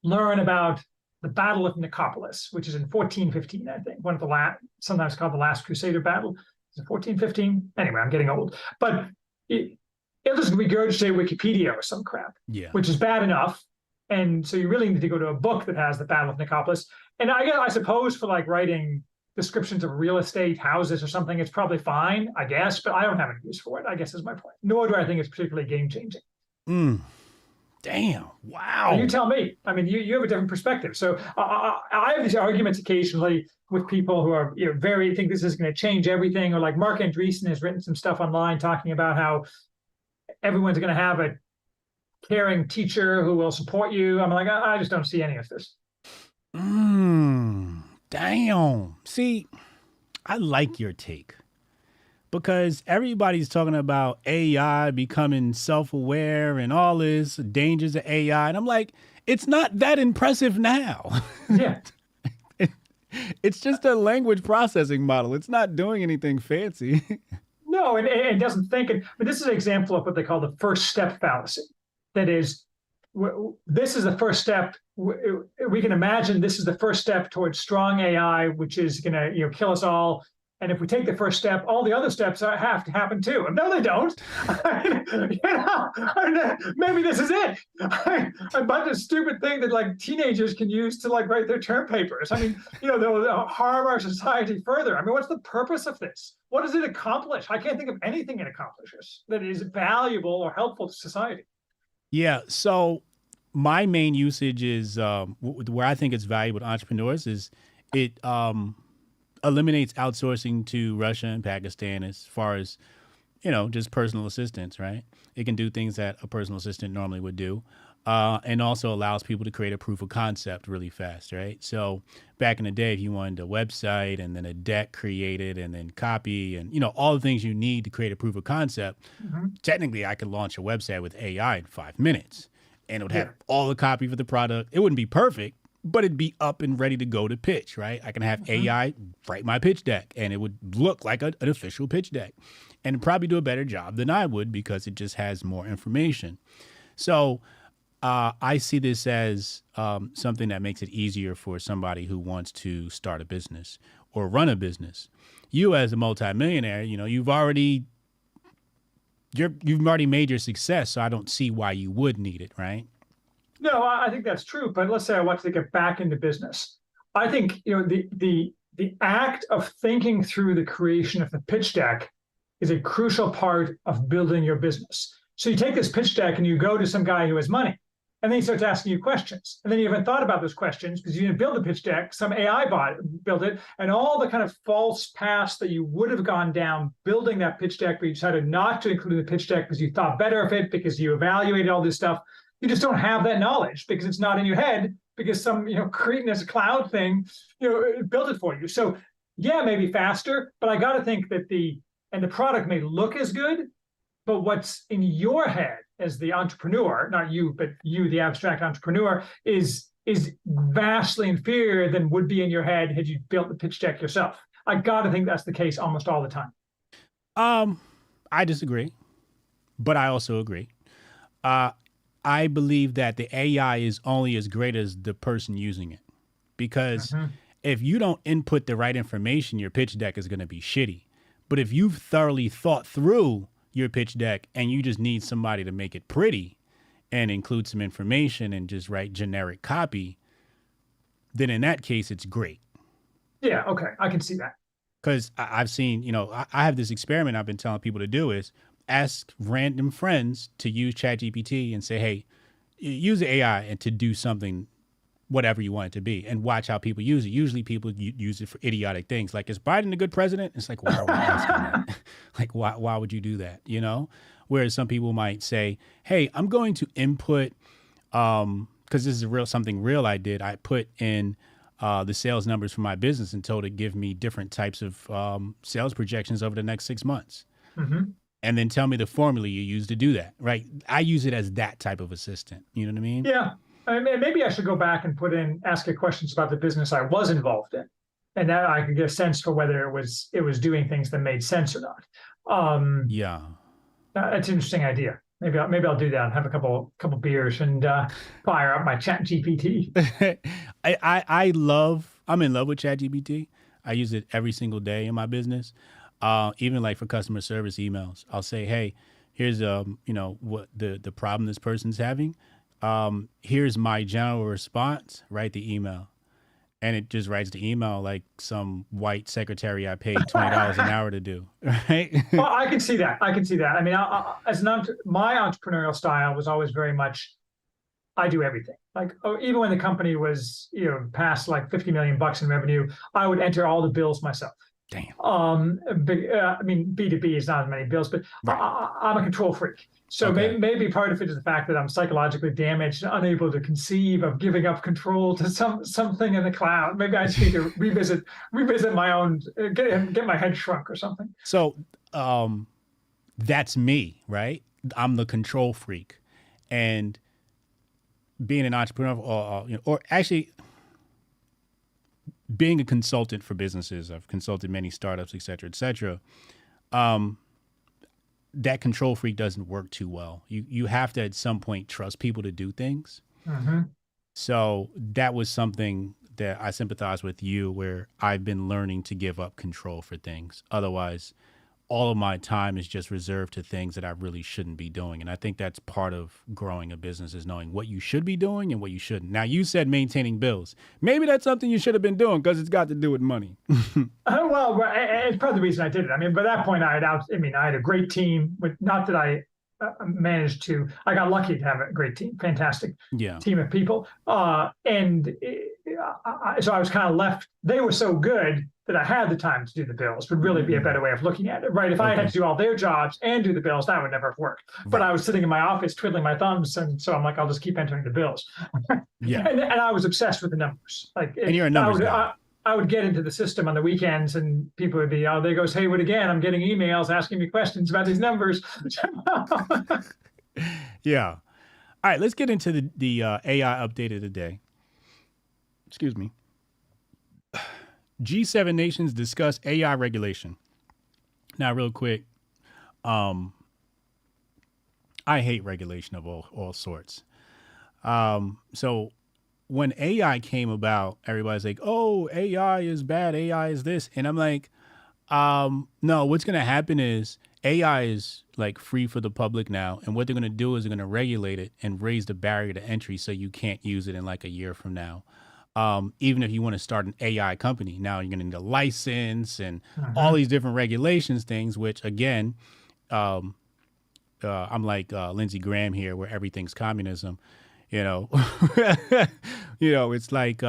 learn about the Battle of Nicopolis, which is in 1415, I think, one of the sometimes called the Last Crusader Battle. Is it 1415? Anyway, I'm getting old. But it'll just regurgitate Wikipedia or some crap, which is bad enough. And so you really need to go to a book that has the Battle of Nicopolis. And I suppose for like writing descriptions of real estate, houses or something, it's probably fine, I guess, but I don't have any use for it, I guess is my point. Nor do I think it's particularly game changing. Damn. Wow. You tell me. I mean, you have a different perspective. So I have these arguments occasionally with people who are very think this is going to change everything, or like Mark Andreessen has written some stuff online talking about how everyone's going to have a caring teacher who will support you. I'm like, I just don't see any of this. Damn. See, I like your take because everybody's talking about AI becoming self-aware and all this dangers of AI. And I'm like, it's not that impressive now. Yeah. It's just a language processing model. It's not doing anything fancy. No, and it doesn't think. This is an example of what they call the first step fallacy. That is, this is the first step. We can imagine this is the first step towards strong AI, which is going to kill us all. And if we take the first step, all the other steps have to happen too. No, they don't. Maybe this is it. A bunch of stupid thing that like teenagers can use to like write their term papers. I mean, they'll harm our society further. I mean, what's the purpose of this? What does it accomplish? I can't think of anything it accomplishes that is valuable or helpful to society. Yeah. So my main usage is where I think it's valuable to entrepreneurs is it eliminates outsourcing to Russia and Pakistan as far as, just personal assistance, right? It can do things that a personal assistant normally would do. And also allows people to create a proof of concept really fast, right? So back in the day, if you wanted a website and then a deck created and then copy and, all the things you need to create a proof of concept, technically I could launch a website with AI in 5 minutes and it would have all the copy for the product. It wouldn't be perfect, but it'd be up and ready to go to pitch, right? I can have AI write my pitch deck and it would look like an official pitch deck and probably do a better job than I would because it just has more information. So I see this as something that makes it easier for somebody who wants to start a business or run a business. You as a multimillionaire, you've already made your success, so I don't see why you would need it, right? No, I think that's true. But let's say I want to get back into business. I think the act of thinking through the creation of the pitch deck is a crucial part of building your business. So you take this pitch deck and you go to some guy who has money, and then he starts asking you questions. And then you haven't thought about those questions because you didn't build the pitch deck. Some AI bot built it, and all the kind of false paths that you would have gone down building that pitch deck, but you decided not to include the pitch deck because you thought better of it, because you evaluated all this stuff. You just don't have that knowledge because it's not in your head, because some cretinous cloud thing built it for you. So yeah, maybe faster, but I got to think that the product may look as good, but what's in your head as the entrepreneur, not you, but you, the abstract entrepreneur, is vastly inferior than would be in your head had you built the pitch deck yourself. I got to think that's the case almost all the time. I disagree, but I also agree. I believe that the AI is only as great as the person using it, because if you don't input the right information, your pitch deck is going to be shitty. But if you've thoroughly thought through your pitch deck and you just need somebody to make it pretty and include some information and just write generic copy, then in that case, it's great. Yeah, okay, I can see that. Because I've seen, I have this experiment I've been telling people to do is ask random friends to use ChatGPT and say, hey, use the AI and to do something, whatever you want it to be, and watch how people use it. Usually people use it for idiotic things. Like, is Biden a good president? It's like, why are we asking that? Like, why would you do that? Whereas some people might say, hey, I'm going to input, because this is something real I did. I put in the sales numbers for my business and told it give me different types of sales projections over the next 6 months. And then tell me the formula you use to do that, right? I use it as that type of assistant. You know what I mean? Yeah. I mean, maybe I should go back and ask it questions about the business I was involved in, and that I could get a sense for whether it was doing things that made sense or not. Yeah. That's an interesting idea. Maybe I'll do that and have a couple beers and fire up my ChatGPT. I'm in love with ChatGPT. I use it every single day in my business. Even like for customer service emails, I'll say, hey, here's what the problem this person's having. Here's my general response, write the email. And it just writes the email like some white secretary I paid $20 an hour to do, right? Well, I can see that. I can see that. I mean, my entrepreneurial style was always very much, I do everything. Like, even when the company was, past like 50 million bucks in revenue, I would enter all the bills myself. Damn. I mean, B2B is not as many bills, but I'm a control freak. So maybe part of it is the fact that I'm psychologically damaged, unable to conceive of giving up control to something in the cloud. Maybe I just need to revisit my own, get my head shrunk or something. So that's me, right? I'm the control freak, and being an entrepreneur, or actually being a consultant for businesses. I've consulted many startups, et cetera, et cetera. That control freak doesn't work too well. You have to at some point trust people to do things. Mm-hmm. So that was something that I sympathize with you, where I've been learning to give up control for things. Otherwise, all of my time is just reserved to things that I really shouldn't be doing. And I think that's part of growing a business, is knowing what you should be doing and what you shouldn't. Now, you said maintaining bills. Maybe that's something you should have been doing because it's got to do with money. Well, it's part of the reason I did it. I mean, by that point, I had a great team. Not that I managed to. I got lucky to have a great team, fantastic team of people. So I was kind of left. They were so good that I had the time to do the bills. Would really be a better way of looking at it, right? If I had to do all their jobs and do the bills, that would never have worked. Right. But I was sitting in my office twiddling my thumbs, and so I'm like, I'll just keep entering the bills. And I was obsessed with the numbers. And you're a numbers guy. I would get into the system on the weekends, and people would be, there goes Haywood again. I'm getting emails asking me questions about these numbers. Yeah. All right, let's get into the AI update of the day. Excuse me. G7 nations discuss AI regulation. Now, real quick, I hate regulation of all sorts. So when AI came about, everybody's like, oh, AI is bad, AI is this. And I'm like, no, what's going to happen is AI is like free for the public now. And what they're going to do is they're going to regulate it and raise the barrier to entry so you can't use it in like a year from now. Even if you want to start an AI company, now you're going to need a license and all these different regulations things, which again, I'm like Lindsey Graham here, where everything's communism, it's like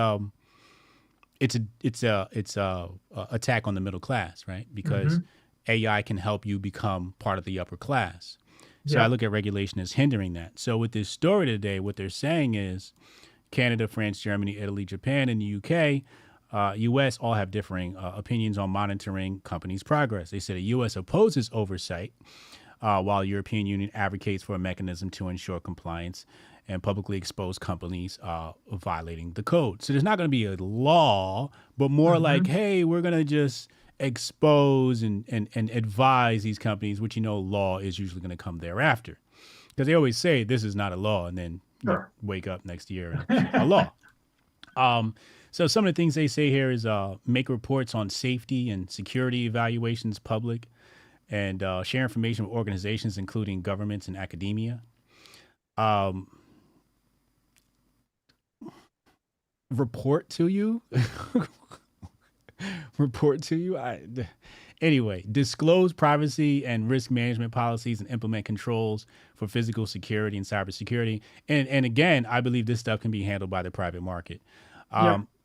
it's a attack on the middle class, right? Because AI can help you become part of the upper class. So I look at regulation as hindering that. So with this story today, what they're saying is Canada, France, Germany, Italy, Japan, and the UK, U.S. all have differing opinions on monitoring companies' progress. They said the U.S. opposes oversight, while the European Union advocates for a mechanism to ensure compliance and publicly expose companies violating the code. So there's not going to be a law, but more like, hey, we're going to just expose and advise these companies, which, law is usually going to come thereafter. Because they always say this is not a law, and then wake up next year and a law. So some of the things they say here is make reports on safety and security evaluations public, and share information with organizations, including governments and academia. Report to you. Report to you. Anyway, disclose privacy and risk management policies and implement controls for physical security and cybersecurity. And again, I believe this stuff can be handled by the private market.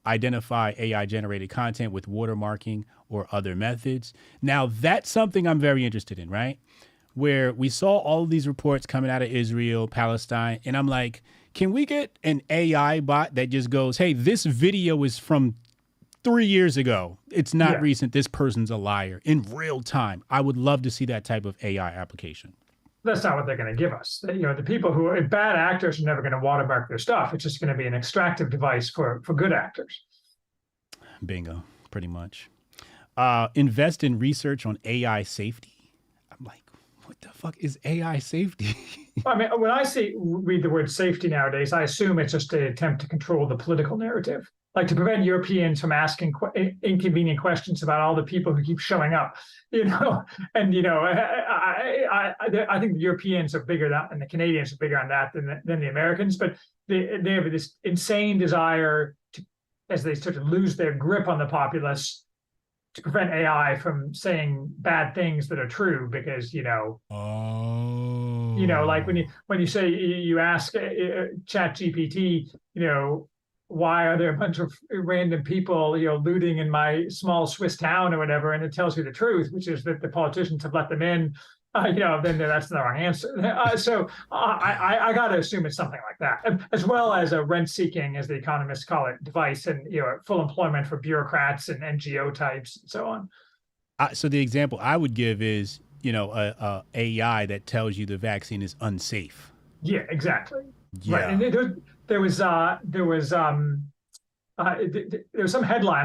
Identify AI-generated content with watermarking or other methods. Now, that's something I'm very interested in, right? Where we saw all of these reports coming out of Israel, Palestine, and I'm like, can we get an AI bot that just goes, hey, this video is from 3 years ago. It's not recent. This person's a liar in real time. I would love to see that type of AI application. That's not what they're going to give us. The people who are bad actors are never going to watermark their stuff. It's just going to be an extractive device for good actors. Bingo, pretty much. Invest in research on AI safety. I'm like, what the fuck is AI safety? I mean, when I read the word safety nowadays, I assume it's just an attempt to control the political narrative. like to prevent Europeans from asking inconvenient questions about all the people who keep showing up, and I think the Europeans are bigger that, and the Canadians are bigger on that than the Americans, but they have this insane desire to, as they start to lose their grip on the populace, to prevent AI from saying bad things that are true, because like when you say, you ask Chat GPT, why are there a bunch of random people, looting in my small Swiss town or whatever, and it tells you the truth, which is that the politicians have let them in, then that's the wrong answer. So I got to assume it's something like that, as well as a rent-seeking, as the economists call it, device, and full employment for bureaucrats and NGO types and so on. So the example I would give is, a AI that tells you the vaccine is unsafe. Yeah, exactly. Yeah. Right. And there was some headline, I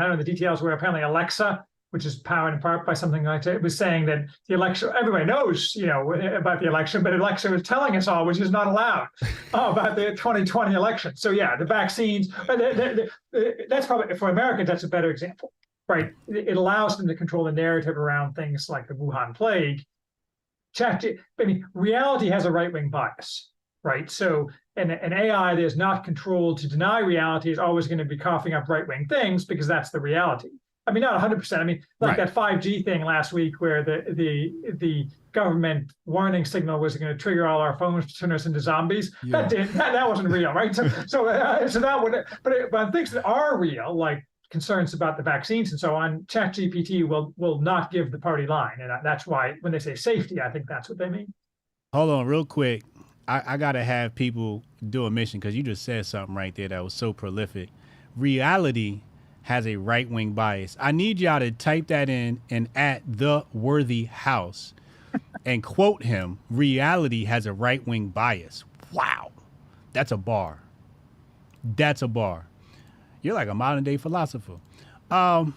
don't know the details, where apparently Alexa, which is powered in part by something like that, it was saying that the election, everybody knows, about the election, but Alexa was telling us all, which is not allowed, about the 2020 election. So yeah, the vaccines, that's probably, for Americans, that's a better example, right? It allows them to control the narrative around things like the Wuhan plague. Reality has a right-wing bias, right? So an AI that is not controlled to deny reality is always going to be coughing up right-wing things, because that's the reality. Not 100%. Like that 5G thing last week, where the government warning signal was going to trigger all our phones to turn us into zombies. Yeah. That wasn't real, right? So that would, but things that are real, like concerns about the vaccines and so on, ChatGPT will not give the party line, and that's why when they say safety, I think that's what they mean. Hold on, real quick. I gotta have people do a mission, because you just said something right there that was so prolific. Reality has a right-wing bias. I need y'all to type that in and at The Worthy House and quote him. Reality has a right-wing bias. Wow. That's a bar. That's a bar. You're like a modern-day philosopher. What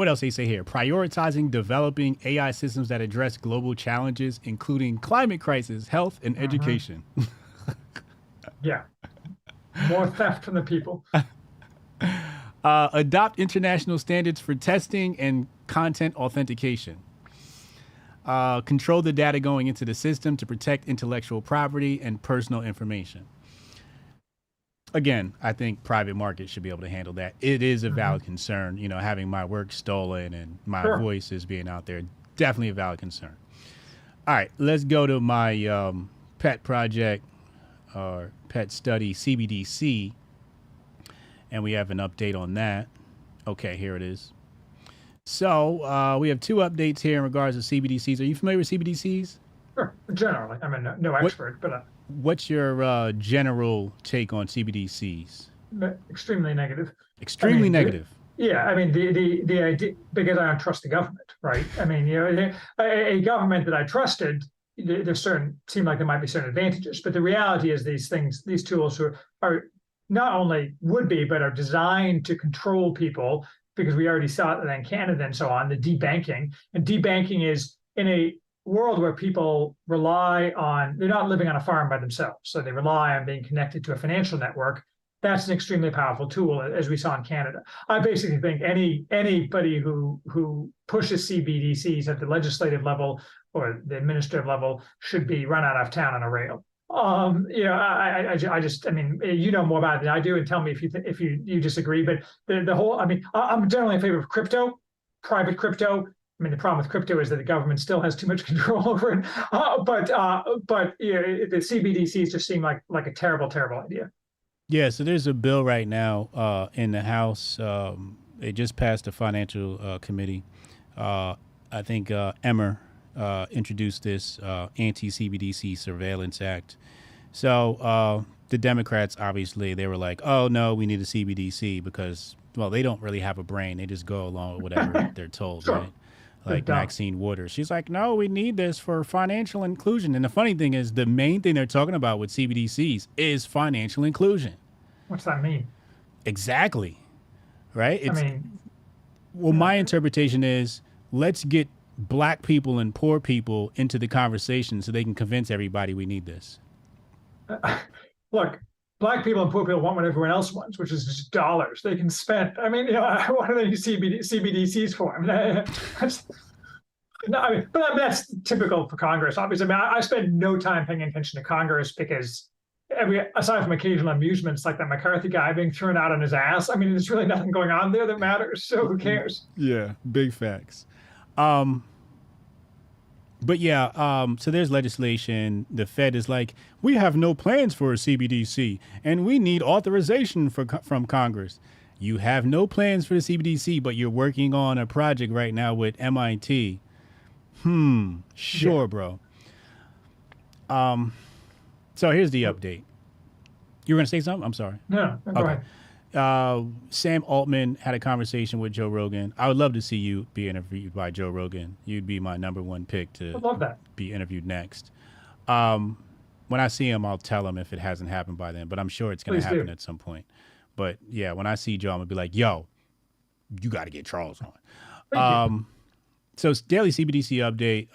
else they say here? Prioritizing developing AI systems that address global challenges, including climate crisis, health, and education. Yeah. More theft from the people. Adopt international standards for testing and content authentication. Control the data going into the system to protect intellectual property and personal information. Again, I think private markets should be able to handle that. It is a valid concern, having my work stolen and my voice is being out there. Definitely a valid concern. All right, let's go to my pet project or pet study, CBDC. And we have an update on that. Okay, here it is. So we have two updates here in regards to CBDCs. Are you familiar with CBDCs? Sure, generally. No expert, but... What's your general take on CBDCs? Extremely negative. Extremely negative. Yeah, the idea, because I don't trust the government, right? A government that I trusted, seem like there might be certain advantages, but the reality is these tools are not only would be, but are designed to control people, because we already saw it in Canada and so on, the debanking. And debanking is in a world where people rely on, they're not living on a farm by themselves, so they rely on being connected to a financial network. That's an extremely powerful tool, as we saw in Canada. I basically think anybody who pushes CBDCs at the legislative level or the administrative level should be run out of town on a rail. I just more about it than I do, and tell me if you disagree. But the whole, I'm generally in favor of crypto, private crypto. The problem with crypto is that the government still has too much control over it. But the CBDCs just seem like a terrible, terrible idea. Yeah, so there's a bill right now in the House. It just passed the Financial Committee. I think Emmer introduced this anti-CBDC Surveillance Act. So the Democrats, obviously, they were like, oh, no, we need a CBDC because, well, they don't really have a brain. They just go along with whatever they're told, sure. Right? Like Maxine Waters. She's like, no, we need this for financial inclusion. And the funny thing is, the main thing they're talking about with CBDCs is financial inclusion. What's that mean? Exactly. Right? My interpretation is, let's get black people and poor people into the conversation so they can convince everybody we need this. Look, black people and poor people want what everyone else wants, which is just dollars they can spend. I mean, what are they CBDCs for? I mean, no, I mean, but that's typical for Congress. Obviously, I mean, I spend no time paying attention to Congress because aside from occasional amusements like that McCarthy guy being thrown out on his ass, I mean, there's really nothing going on there that matters. So who cares? Yeah, big facts. But yeah, so there's legislation. The Fed is like, we have no plans for a CBDC, and we need authorization from Congress. You have no plans for the CBDC, but you're working on a project right now with MIT. Sure, bro. So here's the update. You were going to say something? I'm sorry. No, go ahead. Sam Altman had a conversation with Joe Rogan. I would love to see you be interviewed by Joe Rogan. You'd be my number one pick to love that. Be interviewed next. When I see him, I'll tell him if it hasn't happened by then, but I'm sure it's going to happen at some point. But yeah, when I see Joe, I'm going to be like, yo, you got to get Charles on. So daily CBDC update.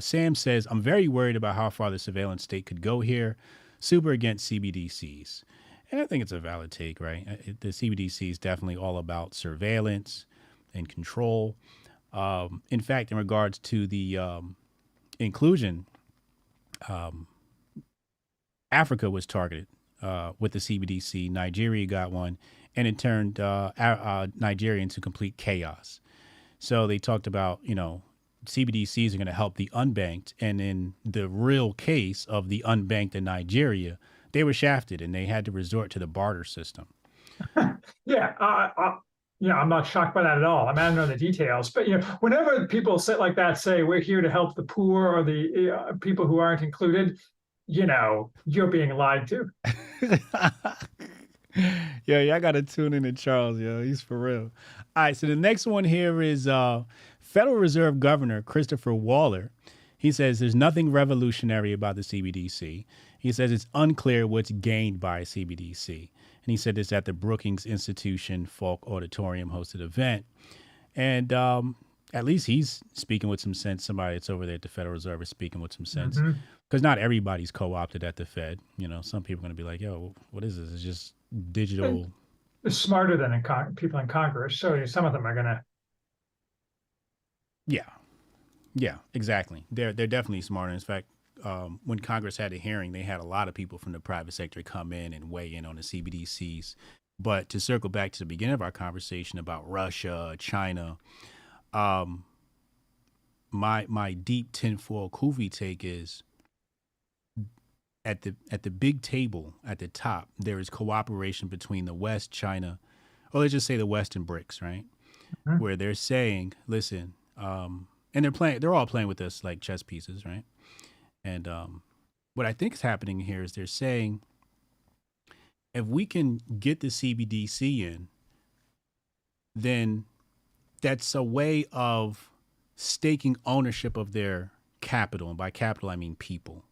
Sam says, I'm very worried about how far the surveillance state could go here. Super against CBDCs. And I think it's a valid take, right? The CBDC is definitely all about surveillance and control. In fact, in regards to the inclusion, Africa was targeted with the CBDC. Nigeria got one, and it turned Nigeria into complete chaos. So they talked about, CBDCs are going to help the unbanked. And in the real case of the unbanked in Nigeria, they were shafted and they had to resort to the barter system. Yeah, I'm not shocked by that at all. I mean, I don't know the details, but whenever people say like that, say we're here to help the poor or the people who aren't included, you're being lied to. Yeah, I got to tune in to Charles, he's for real. All right, so the next one here is Federal Reserve Governor Christopher Waller. He says there's nothing revolutionary about the CBDC. He says it's unclear what's gained by CBDC. And he said this at the Brookings Institution Falk Auditorium hosted event. And at least he's speaking with some sense. Somebody that's over there at the Federal Reserve is speaking with some sense. Because not everybody's co-opted at the Fed. Some people are going to be like, yo, what is this? It's just digital. It's smarter than people in Congress. So some of them are going to. Yeah, exactly. They're definitely smarter. In fact, when Congress had a hearing, they had a lot of people from the private sector come in and weigh in on the CBDCs. But to circle back to the beginning of our conversation about Russia, China, my deep tinfoil Kufi take is at the big table at the top, there is cooperation between the West, China, or let's just say the West and BRICS, right? Where they're saying, listen, and they're all playing with us like chess pieces, right? And what I think is happening here is they're saying, if we can get the CBDC in, then that's a way of staking ownership of their capital. And by capital, I mean people.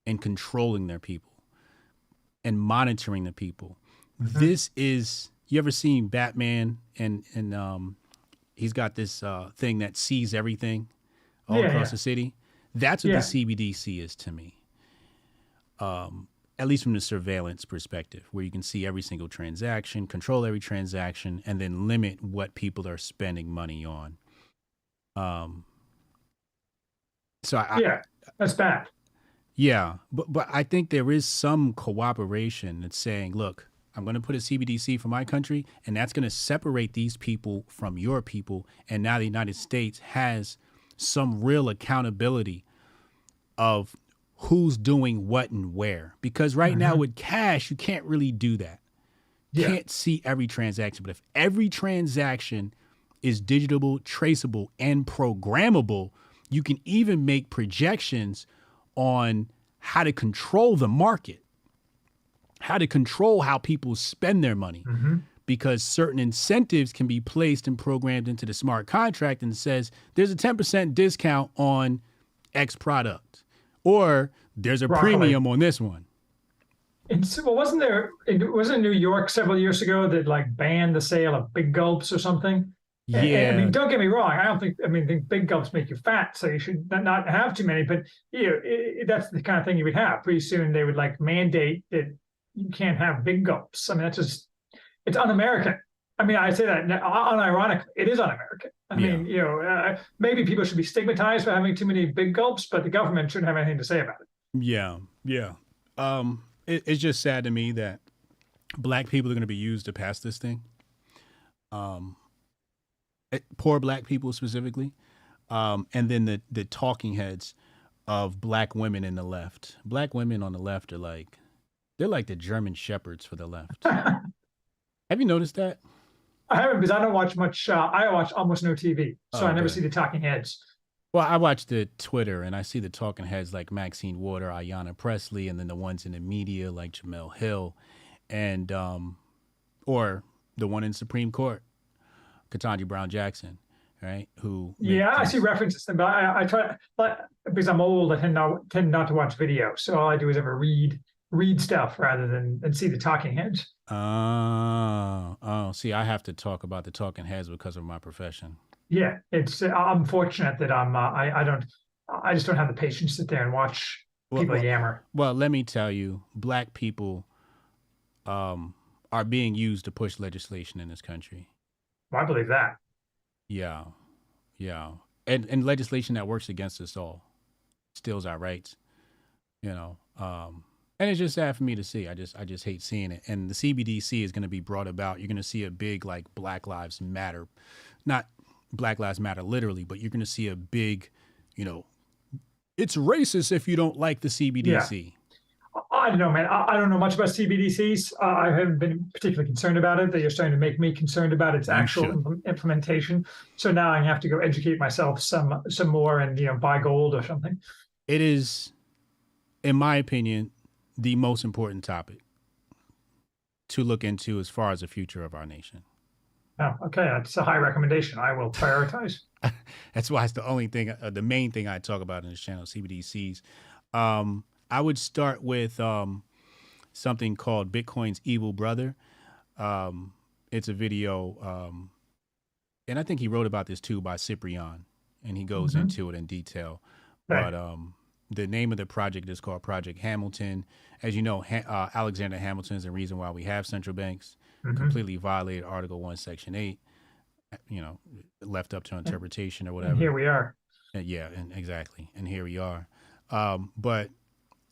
And controlling their people. And monitoring the people. This is, you ever seen Batman and he's got this thing that sees everything all across the city? That's what the CBDC is to me. At least from the surveillance perspective, where you can see every single transaction, control every transaction, and then limit what people are spending money on. That's bad. Yeah, but I think there is some cooperation that's saying, look, I'm going to put a CBDC for my country, and that's going to separate these people from your people. And now the United States has some real accountability of who's doing what and where. Because right now with cash, you can't really do that. You can't see every transaction. But if every transaction is digitable, traceable, and programmable, you can even make projections on how to control the market, how to control how people spend their money. Because certain incentives can be placed and programmed into the smart contract and says there's a 10% discount on X product, or there's a premium on this one. Well, wasn't New York several years ago that like banned the sale of big gulps or something? Yeah. I mean, don't get me wrong. I think big gulps make you fat, so you should not have too many. But that's the kind of thing you would have. Pretty soon they would like mandate that you can't have big gulps. I mean, it's un-American. I mean, I say that unironically. It is un-American. I mean, maybe people should be stigmatized for having too many big gulps, but the government shouldn't have anything to say about it. Yeah. It's just sad to me that black people are going to be used to pass this thing. Poor black people specifically, and then the talking heads of black women in the left. Black women on the left are they're like the German shepherds for the left. Have you noticed that? I haven't, because I don't watch much. I watch almost no TV, so I never see the talking heads. Well, I watch the Twitter and I see the talking heads like Maxine Waters, Ayanna Pressley, and then the ones in the media like Jamel Hill, and or the one in Supreme Court, Ketanji Brown Jackson, right? I see references to them, but I try, because I'm old, I tend not to watch video, so all I do is ever read stuff rather than see the talking heads. See, I have to talk about the talking heads because of my profession. Yeah, I'm fortunate that I just don't have the patience to sit there and watch people yammer. Well, let me tell you, black people are being used to push legislation in this country. Well, I believe that. Yeah. And legislation that works against us all, steals our rights, and it's just sad for me to see. I just hate seeing it. And the CBDC is going to be brought about. You're going to see a big Black Lives Matter, not Black Lives Matter literally, but you're going to see a big, it's racist if you don't like the CBDC. Yeah. I don't know, man. I don't know much about CBDCs. I haven't been particularly concerned about it. They're starting to make me concerned about its actual implementation. So now I have to go educate myself some more and buy gold or something. It is, in my opinion, the most important topic to look into as far as the future of our nation. Oh, okay. That's a high recommendation. I will prioritize. That's why it's the only thing, the main thing I talk about in this channel, CBDCs. I would start with something called Bitcoin's Evil Brother. It's a video, and I think he wrote about this too, by Cyprian, and he goes into it in detail. Right. But the name of the project is called Project Hamilton. As you know, Alexander Hamilton is the reason why we have central banks. Completely violated Article 1, Section 8, left up to interpretation or whatever. And here we are. Yeah, and exactly. And here we are. But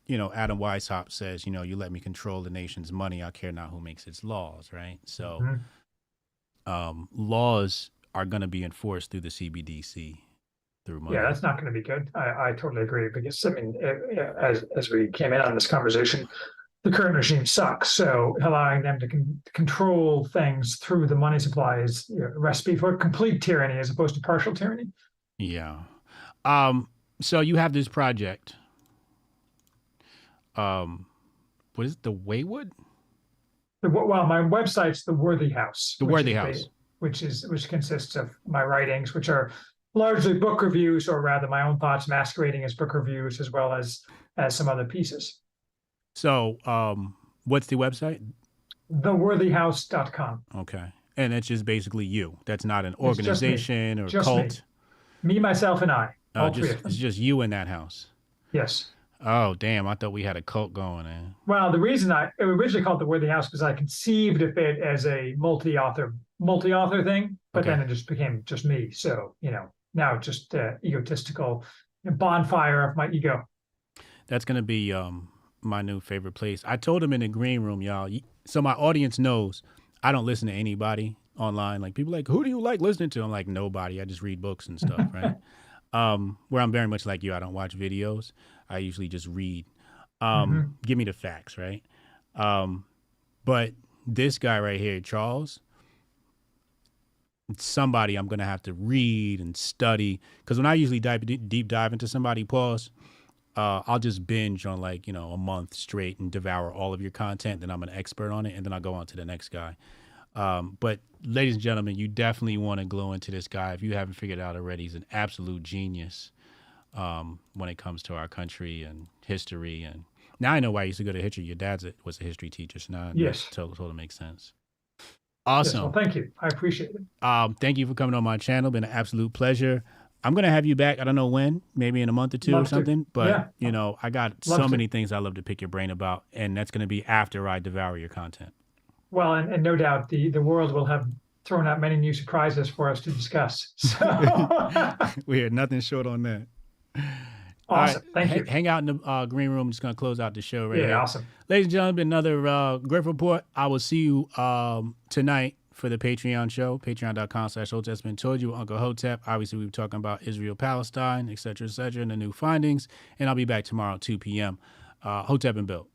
Adam Weishaupt says, you let me control the nation's money. I care not who makes its laws, right? So laws are going to be enforced through the CBDC, through money. Yeah, that's not going to be good. I totally agree, because I mean, as we came in on this conversation, the current regime sucks. So allowing them to control things through the money supply is a recipe for complete tyranny as opposed to partial tyranny. Yeah. So you have this project. What is it? The Waywood? Well, my website's The Worthy House. The Worthy House. Which consists of my writings, which are largely book reviews, or rather my own thoughts masquerading as book reviews, as well as some other pieces. So what's the website? theworthyhouse.com. Okay. And it's just basically you. That's not an organization or cult. Me, myself, and I. All three of them. It's just you in that house. Yes. Oh, damn. I thought we had a cult going in. Well, the reason it originally called The Worthy House because I conceived of it as a multi-author thing, but then it just became just me. So, now just egotistical bonfire of my ego. That's going to be my new favorite place. I told him in the green room, y'all. So my audience knows I don't listen to anybody online. Like, people who do you like listening to? I'm like, nobody. I just read books and stuff, right? Where I'm very much like you. I don't watch videos. I usually just read. Give me the facts, right? But this guy right here, Charles, it's somebody I'm going to have to read and study. Because when I usually deep dive into somebody, I'll just binge on a month straight and devour all of your content. Then I'm an expert on it. And then I'll go on to the next guy. But ladies and gentlemen, you definitely want to glow into this guy. If you haven't figured it out already, he's an absolute genius when it comes to our country and history. And now I know why I used to go to history. Your dad was a history teacher, so now it totally makes sense. Awesome. Yes, well, thank you. I appreciate it. Thank you for coming on my channel. Been an absolute pleasure. I'm gonna have you back. I don't know when, maybe in a month or two Love or to. something. But Yeah. you know, I got Love so to. many things I love to pick your brain about, and that's gonna be after I devour your content. Well, and no doubt the world will have thrown out many new surprises for us to discuss. So We had nothing short on that. awesome. Thank you. Hang out in the green room. I'm just gonna close out the show right Yeah, here. awesome. Ladies and gentlemen, another Grift Report. I will see you tonight for the Patreon show, patreon.com/Hotep's told you, Uncle Hotep. Obviously, we were talking about Israel, Palestine, et cetera, and the new findings. And I'll be back tomorrow at 2 p.m. Hotep and Bill.